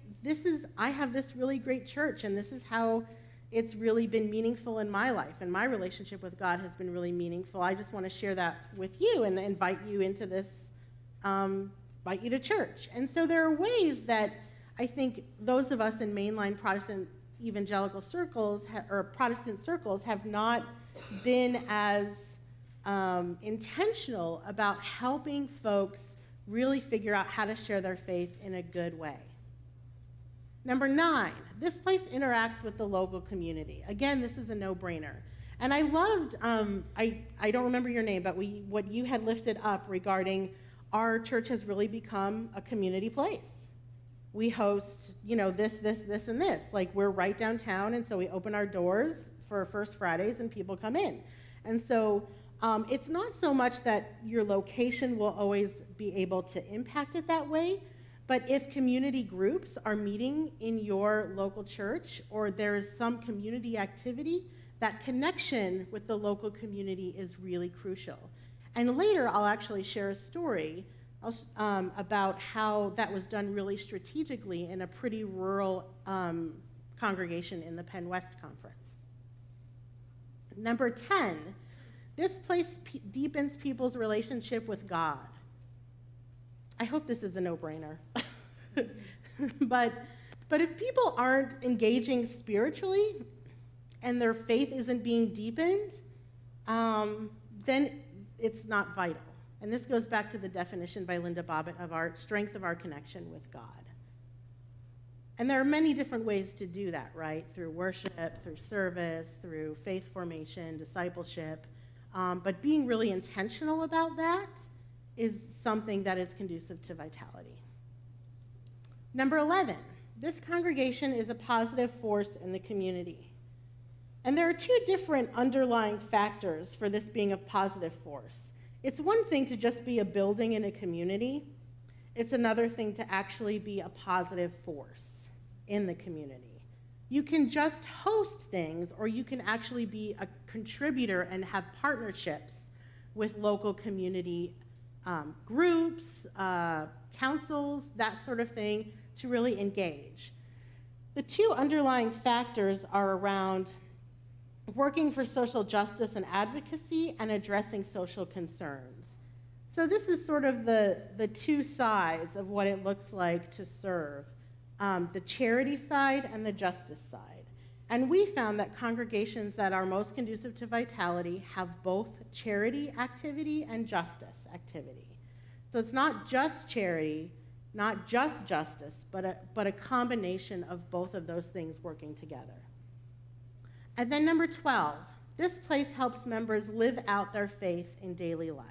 I have this really great church, and this is how it's really been meaningful in my life, and my relationship with God has been really meaningful. I just want to share that with you and invite you into this, invite you to church. And so there are ways that I think those of us in mainline Protestant evangelical circles or Protestant circles have not been as intentional about helping folks really figure out how to share their faith in a good way. Number 9, this place interacts with the local community. Again, this is a no-brainer. And I loved, I don't remember your name, but what you had lifted up regarding our church has really become a community place. We host, this, and this. Like, we're right downtown, and so we open our doors for First Fridays, and people come in. And so it's not so much that your location will always be able to impact it that way, but if community groups are meeting in your local church, or there is some community activity, that connection with the local community is really crucial. And later, I'll actually share a story about how that was done really strategically in a pretty rural congregation in the Penn West Conference. Number 10, this place deepens people's relationship with God. I hope this is a no-brainer. But if people aren't engaging spiritually and their faith isn't being deepened, then it's not vital. And this goes back to the definition by Linda Bobbitt of our strength of our connection with God. And there are many different ways to do that, right? Through worship, through service, through faith formation, discipleship. But being really intentional about that is something that is conducive to vitality. Number 11, this congregation is a positive force in the community. And there are 2 different underlying factors for this being a positive force. It's one thing to just be a building in a community. It's another thing to actually be a positive force in the community. You can just host things, or you can actually be a contributor and have partnerships with local community groups, councils, that sort of thing, to really engage. The two underlying factors are around working for social justice and advocacy and addressing social concerns. So this is sort of the two sides of what it looks like to serve, the charity side and the justice side. And we found that congregations that are most conducive to vitality have both charity activity and justice activity. So it's not just charity, not just justice, but a combination of both of those things working together. And then number 12, this place helps members live out their faith in daily life.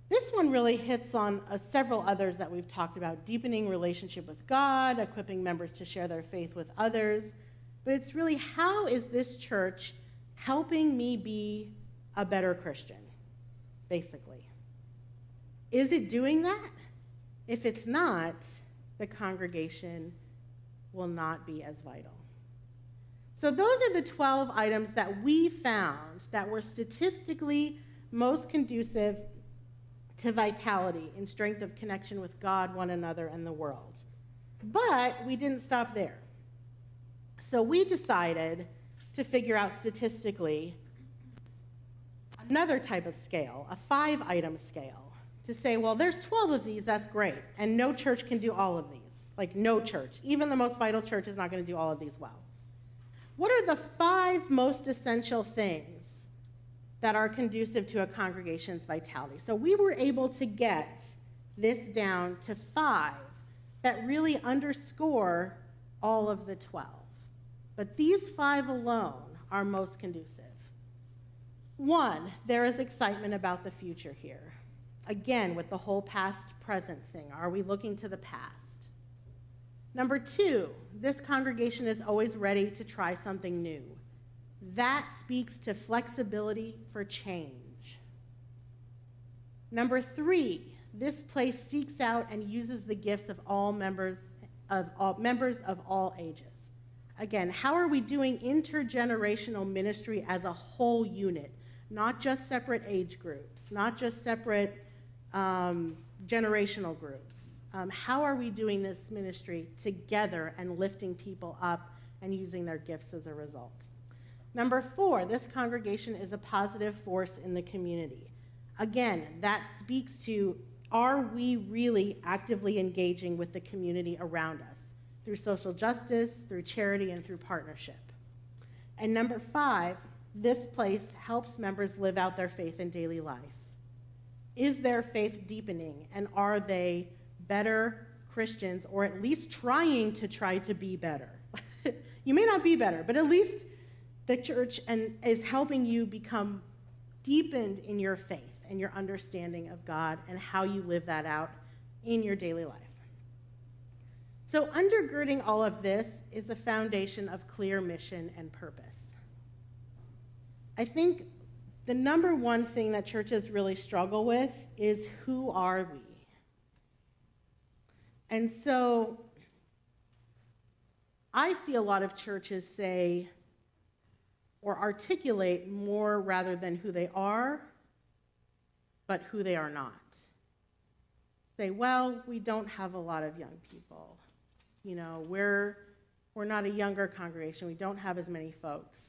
This one really hits on several others that we've talked about: deepening relationship with God, equipping members to share their faith with others. But it's really, how is this church helping me be a better Christian, basically? Is it doing that? If it's not, the congregation will not be as vital. So those are the 12 items that we found that were statistically most conducive to vitality in strength of connection with God, one another, and the world. But we didn't stop there. So we decided to figure out statistically another type of scale, a 5-item scale, to say, well, there's 12 of these, that's great, and no church can do all of these. Like, no church. Even the most vital church is not going to do all of these well. What are the 5 most essential things that are conducive to a congregation's vitality? So we were able to get this down to 5 that really underscore all of the 12. But these 5 alone are most conducive. 1, there is excitement about the future here. Again, with the whole past-present thing. Are we looking to the past? Number 2, this congregation is always ready to try something new. That speaks to flexibility for change. Number 3, this place seeks out and uses the gifts of all members of all ages. Again, how are we doing intergenerational ministry as a whole unit, not just separate age groups, not just separate generational groups? How are we doing this ministry together and lifting people up and using their gifts as a result? Number 4, this congregation is a positive force in the community. Again, that speaks to, are we really actively engaging with the community around us through social justice, through charity, and through partnership? And number 5, this place helps members live out their faith in daily life. Is their faith deepening, and are they better Christians, or at least trying to be better? You may not be better, but at least the church is helping you become deepened in your faith and your understanding of God and how you live that out in your daily life. So undergirding all of this is the foundation of clear mission and purpose. I think the number one thing that churches really struggle with is, who are we? And so I see a lot of churches say or articulate more rather than who they are, but who they are not. Say, well, we don't have a lot of young people. You know, we're not a younger congregation. We don't have as many folks.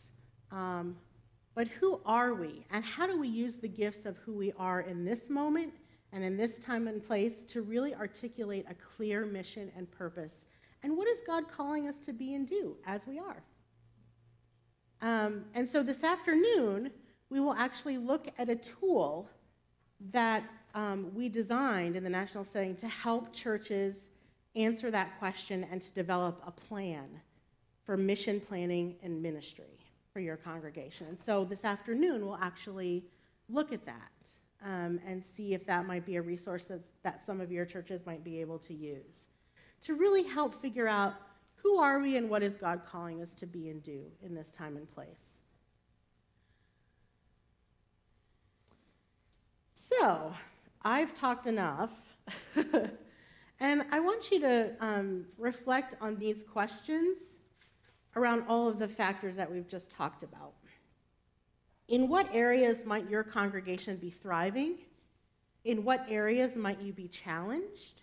But who are we? And how do we use the gifts of who we are in this moment and in this time and place to really articulate a clear mission and purpose? And what is God calling us to be and do as we are? And so this afternoon, we will actually look at a tool that we designed in the national setting to help churches answer that question and to develop a plan for mission planning and ministry for your congregation. And so this afternoon, we'll actually look at that and see if that might be a resource that some of your churches might be able to use to really help figure out, who are we and what is God calling us to be and do in this time and place. So, I've talked enough, and I want you to reflect on these questions around all of the factors that we've just talked about. In what areas might your congregation be thriving? In what areas might you be challenged?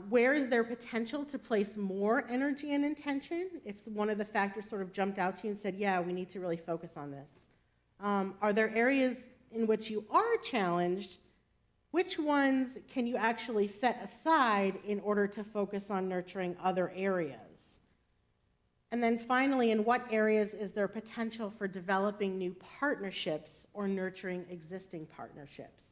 Where is there potential to place more energy and intention? If one of the factors sort of jumped out to you and said, yeah, we need to really focus on this. Are there areas in which you are challenged? Which ones can you actually set aside in order to focus on nurturing other areas? And then finally, in what areas is there potential for developing new partnerships or nurturing existing partnerships?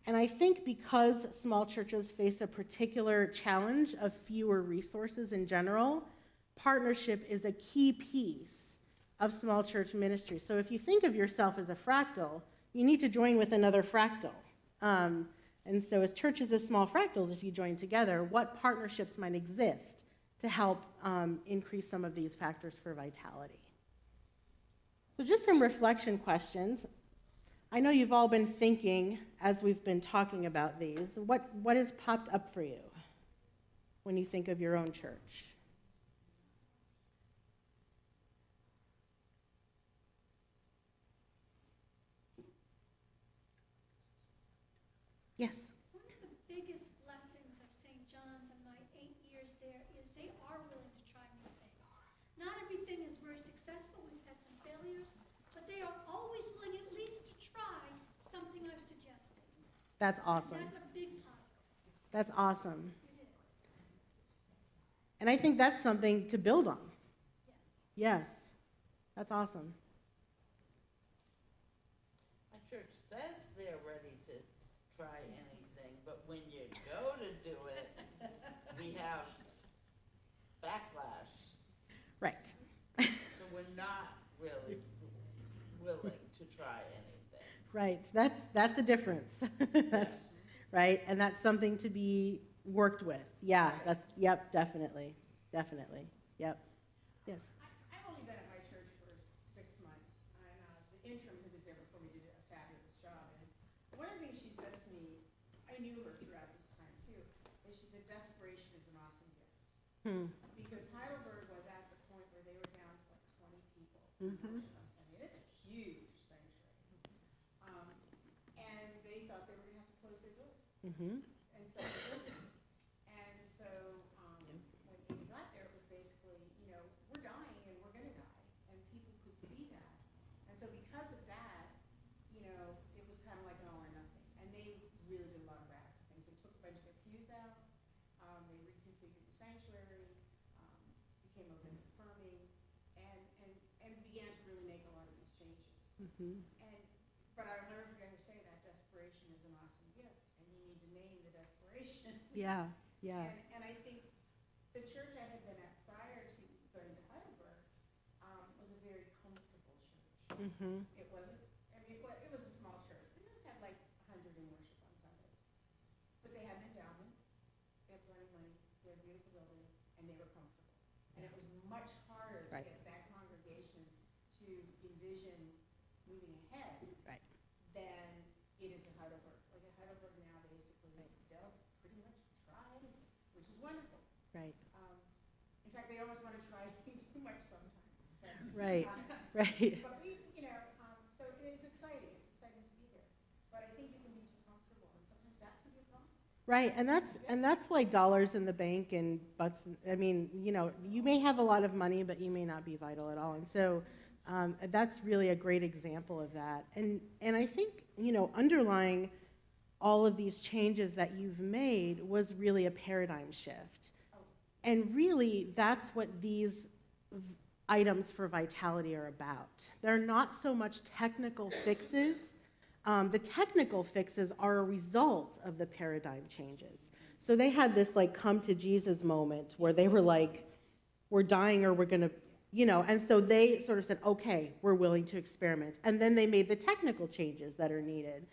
And I think because small churches face a particular challenge of fewer resources in general, partnership is a key piece of small church ministry. So if you think of yourself as a fractal, you need to join with another fractal. And so as churches as small fractals, if you join together, what partnerships might exist to help increase some of these factors for vitality? So just some reflection questions. I know you've all been thinking as we've been talking about these. What has popped up for you when you think of your own church? Yes. One of the biggest blessings of St. John's in my 8 years there is they are willing to try new things. Not everything is very successful. We've had some failures, but they are always willing at least to try something I've suggested. That's awesome. That's a big positive. That's awesome. It is. And I think that's something to build on. Yes. Yes. That's awesome. My church says they're ready to try anything, but when you go to do it, we have backlash. Right. So we're not really willing to try anything. Right. That's a difference. That's, right. And that's something to be worked with. Yeah. Right. Yep. Definitely. Definitely. Yep. Yes. I've only been at my church for 6 months, and the interim who was there before me did a fabulous job. And one of the things she said to me, I knew her throughout this time too, is she said desperation is an awesome gift. Because Heidelberg was at the point where they were down to like 20 people in worship on Sunday. It's a huge sanctuary. And they thought they were going to have to close their doors. And so they didn't. And so when Amy got there, it was basically, you know, we're dying and we're going to die. And people could see that. And so because of that, you know, it was kind of like an all or nothing. And they really did a lot of radical things. They took a bunch of their pews out. They reconfigured the sanctuary, became open and affirming, and began to really make a lot of these changes. But I'll never forget her saying that desperation is an awesome gift, and you need to name the desperation. Yeah. Yeah. And I think the church I had been at prior to going to Heidelberg was a very comfortable church. It wasn't, I mean, it was a small church. We had like 100 in worship on Sunday. But they had an endowment, they had plenty of money, they had a beautiful building, and they were comfortable. And it was much harder to get that congregation to envision moving ahead than it is in Heidelberg. Like at Heidelberg now, basically, they'll pretty much try, which is wonderful. Right. In fact, they almost want to try too much sometimes. But, Right. Right. But we, you know, so it's exciting. It's exciting to be here. But I think you can be too comfortable, and sometimes that can be a problem. Right, and that's why dollars in the bank and butts. I mean, you know, you may have a lot of money, but you may not be vital at all. And so that's really a great example of that. And I think, you know, underlying all of these changes that you've made was really a paradigm shift. And really, that's what these items for vitality are about. They're not so much technical fixes. The technical fixes are a result of the paradigm changes. So they had this like come to Jesus moment where they were like, we're dying or we're going to, you know, and so they sort of said, okay, we're willing to experiment. And then they made the technical changes that are needed.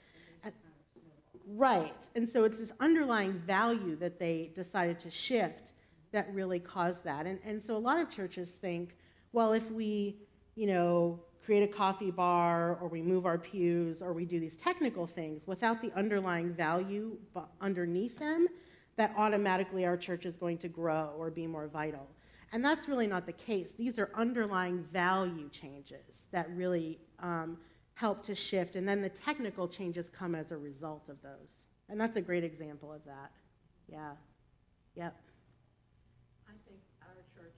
Right. And so it's this underlying value that they decided to shift that really caused that. And so a lot of churches think, well, if we, you know, create a coffee bar or we move our pews or we do these technical things without the underlying value underneath them, that automatically our church is going to grow or be more vital. And that's really not the case. These are underlying value changes that really help to shift, and then the technical changes come as a result of those. And that's a great example of that. Yeah. Yep. I think our church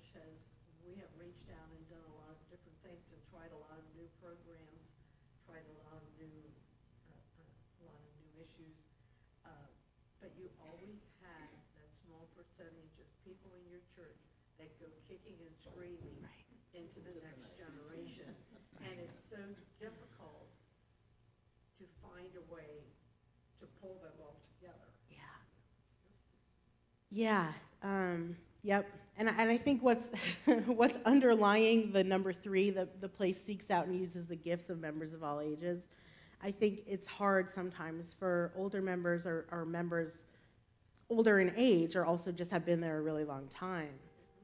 we have reached out and done a lot of different things and tried a lot of new programs, tried a lot of new issues. But you always had that small percentage of people in your church that go kicking and screaming into the next generation. And it's so difficult to find a way to pull them all together. Yeah. Yep. And I think what's what's underlying the number 3, the place seeks out and uses the gifts of members of all ages. I think it's hard sometimes for older members or members older in age or also just have been there a really long time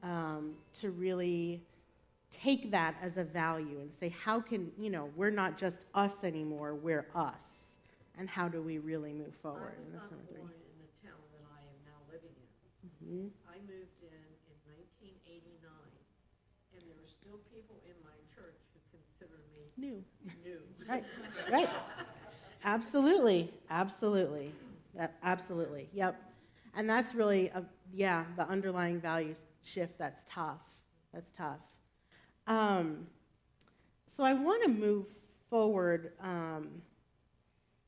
to really take that as a value and say, how can, we're not just us anymore, we're us. And how do we really move forward? I was not born in the town that I am now living in. Mm-hmm. I moved in 1989, and there are still people in my church who consider me New. Right. Right. Absolutely. Absolutely. Absolutely. Yep. And that's really, the underlying value shift that's tough. That's tough. So I want to move forward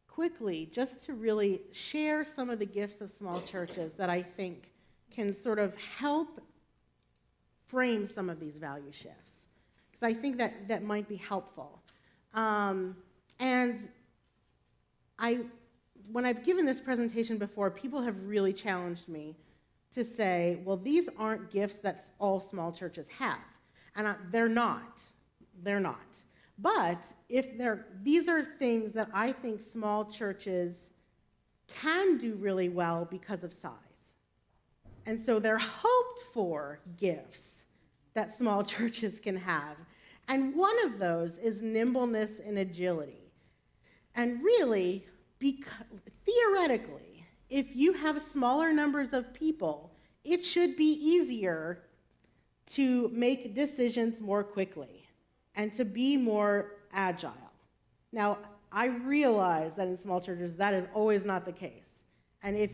quickly just to really share some of the gifts of small churches that I think can sort of help frame some of these value shifts. Because I think that might be helpful. And when I've given this presentation before, people have really challenged me to say, well, these aren't gifts that all small churches have. And they're not. They're not. But these are things that I think small churches can do really well because of size. And so they're hoped for gifts that small churches can have. And one of those is nimbleness and agility. And really, theoretically, if you have smaller numbers of people, it should be easier to make decisions more quickly and to be more agile. Now, I realize that in small churches, that is always not the case. And if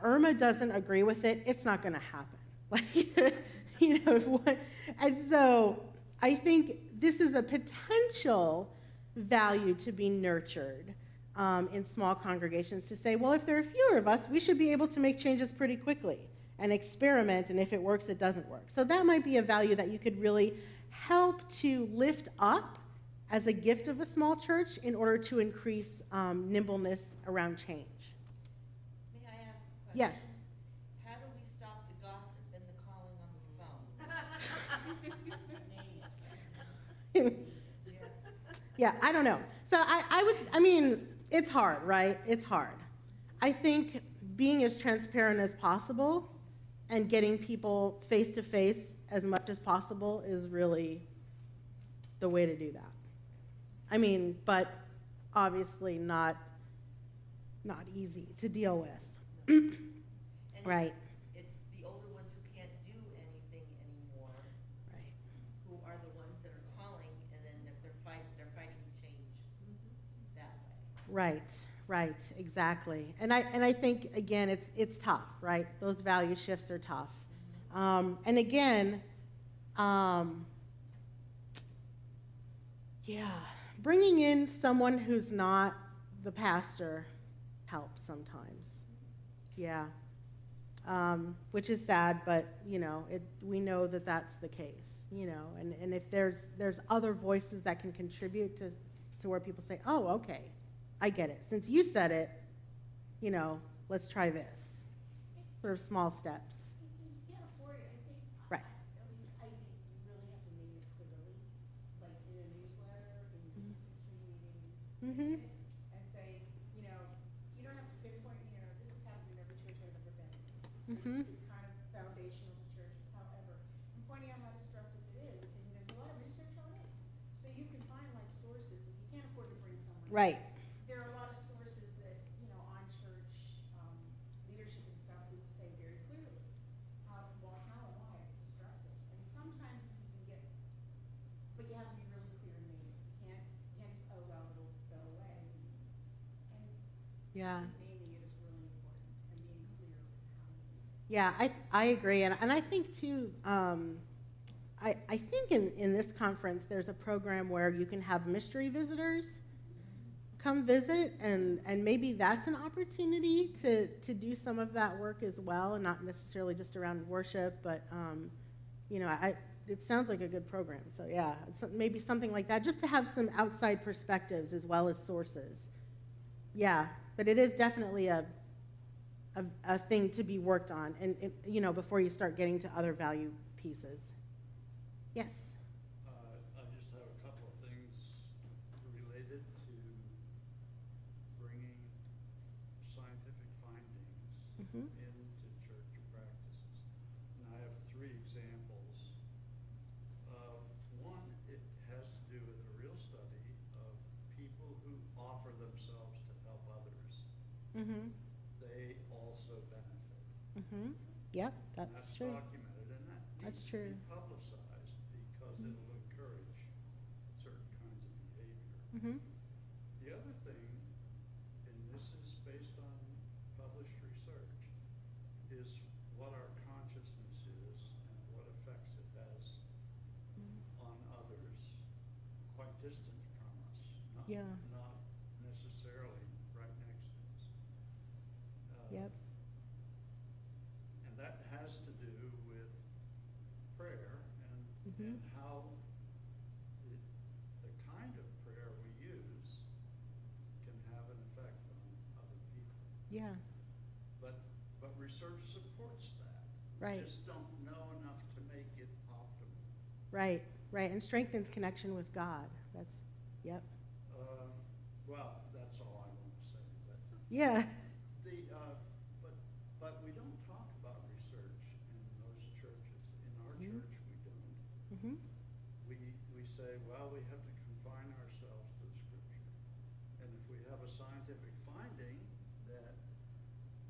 Irma doesn't agree with it, it's not going to happen. And so I think this is a potential value to be nurtured in small congregations to say, well, if there are fewer of us, we should be able to make changes pretty quickly and experiment, and if it works, it doesn't work. So that might be a value that you could really help to lift up as a gift of a small church in order to increase nimbleness around change. May I ask a question? Yes. How do we stop the gossip and the calling on the phone? Yeah, I don't know. So it's hard, right? It's hard. I think being as transparent as possible and getting people face to face as much as possible is really the way to do that. But obviously not easy to deal with. Right. It's the older ones who can't do anything anymore. Right. Who are the ones that are calling, and then they're fighting change that way. Right, exactly. And I think, again, it's tough, right? Those value shifts are tough. And again, bringing in someone who's not the pastor helps sometimes. Yeah. Which is sad, but, we know that that's the case, and if there's other voices that can contribute to where people say, oh, okay, I get it. Since you said it, let's try this. Sort of small steps. Yeah, for it, I think. Right. At least I think you really have to name it clearly, like in a newsletter, in sister meetings, Mm-hmm. and say, you don't have to pinpoint, this is happening in every church I've ever been. Mm-hmm. It's kind of foundational to churches, however, and pointing out how destructive it is, and there's a lot of research on it, so you can find sources if you can't afford to bring someone. Right. There are a lot of sources that, on church leadership and stuff who say very clearly how and why it's destructive. And sometimes you can get, but you have to be really clear and name it. You can't just, oh, well, it'll go away. And Yeah. naming it is really important and being clear how you do it. Yeah, I agree, and I think too, I think in this conference there's a program where you can have mystery visitors come visit, and maybe that's an opportunity to do some of that work as well, and not necessarily just around worship, but you know, it sounds like a good program. So yeah, maybe something like that, just to have some outside perspectives as well as sources. Yeah, but it is definitely a thing to be worked on, and you know, before you start getting to other value pieces. Yes. I just have a couple of things related to bringing scientific findings into church practices. And I have 3 examples. One, it has to do with a real study of people who offer themselves to help others. They also benefit. Yep, And that's true. documented, and that That's needs true. to be publicized because it'll encourage certain kinds of behavior. The other thing, and this is based on published research, is what our consciousness is and what effects it has on others quite distant from us, not necessarily right next to us. Yep. And that has to do with prayer and how the kind of prayer we use can have an effect on other people. Yeah. But research supports that. Right. We just don't know enough to make it optimal. Right, and strengthens connection with God. That's, yep. Well, that's all I want to say. Yeah. But we don't talk about research in those churches. In our church, we don't. We say, well, we have to confine ourselves to the Scripture. And if we have a scientific finding that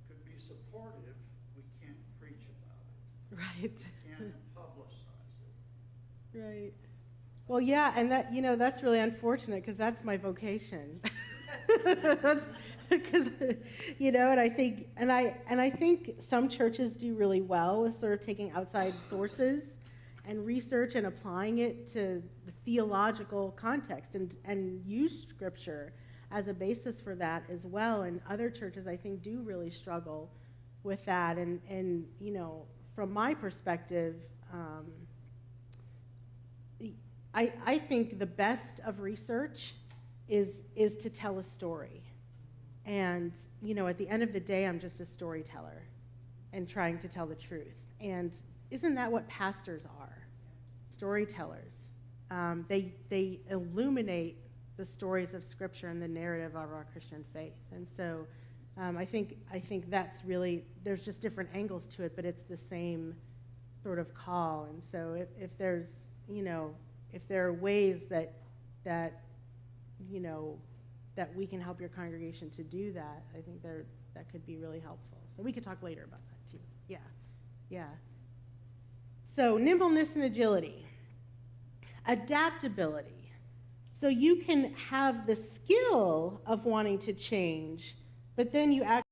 could be supportive, we can't preach about it. Right. We can't publicize it. Right. Well, yeah, and that, you know, that's really unfortunate because that's my vocation. Because, you know, and I think some churches do really well with sort of taking outside sources and research and applying it to the theological context and use Scripture as a basis for that as well. And other churches, I think, do really struggle with that. And you know, from my perspective, I think the best of research is to tell a story. And, you know, at the end of the day, I'm just a storyteller and trying to tell the truth. And isn't that what pastors are? Storytellers. They illuminate the stories of Scripture and the narrative of our Christian faith. And so I think that's really, there's just different angles to it, but it's the same sort of call. And so if there's, you know, if there are ways that you know, that we can help your congregation to do that, I think that could be really helpful. So we could talk later about that too. Yeah. So nimbleness and agility. Adaptability. So you can have the skill of wanting to change, but then you actually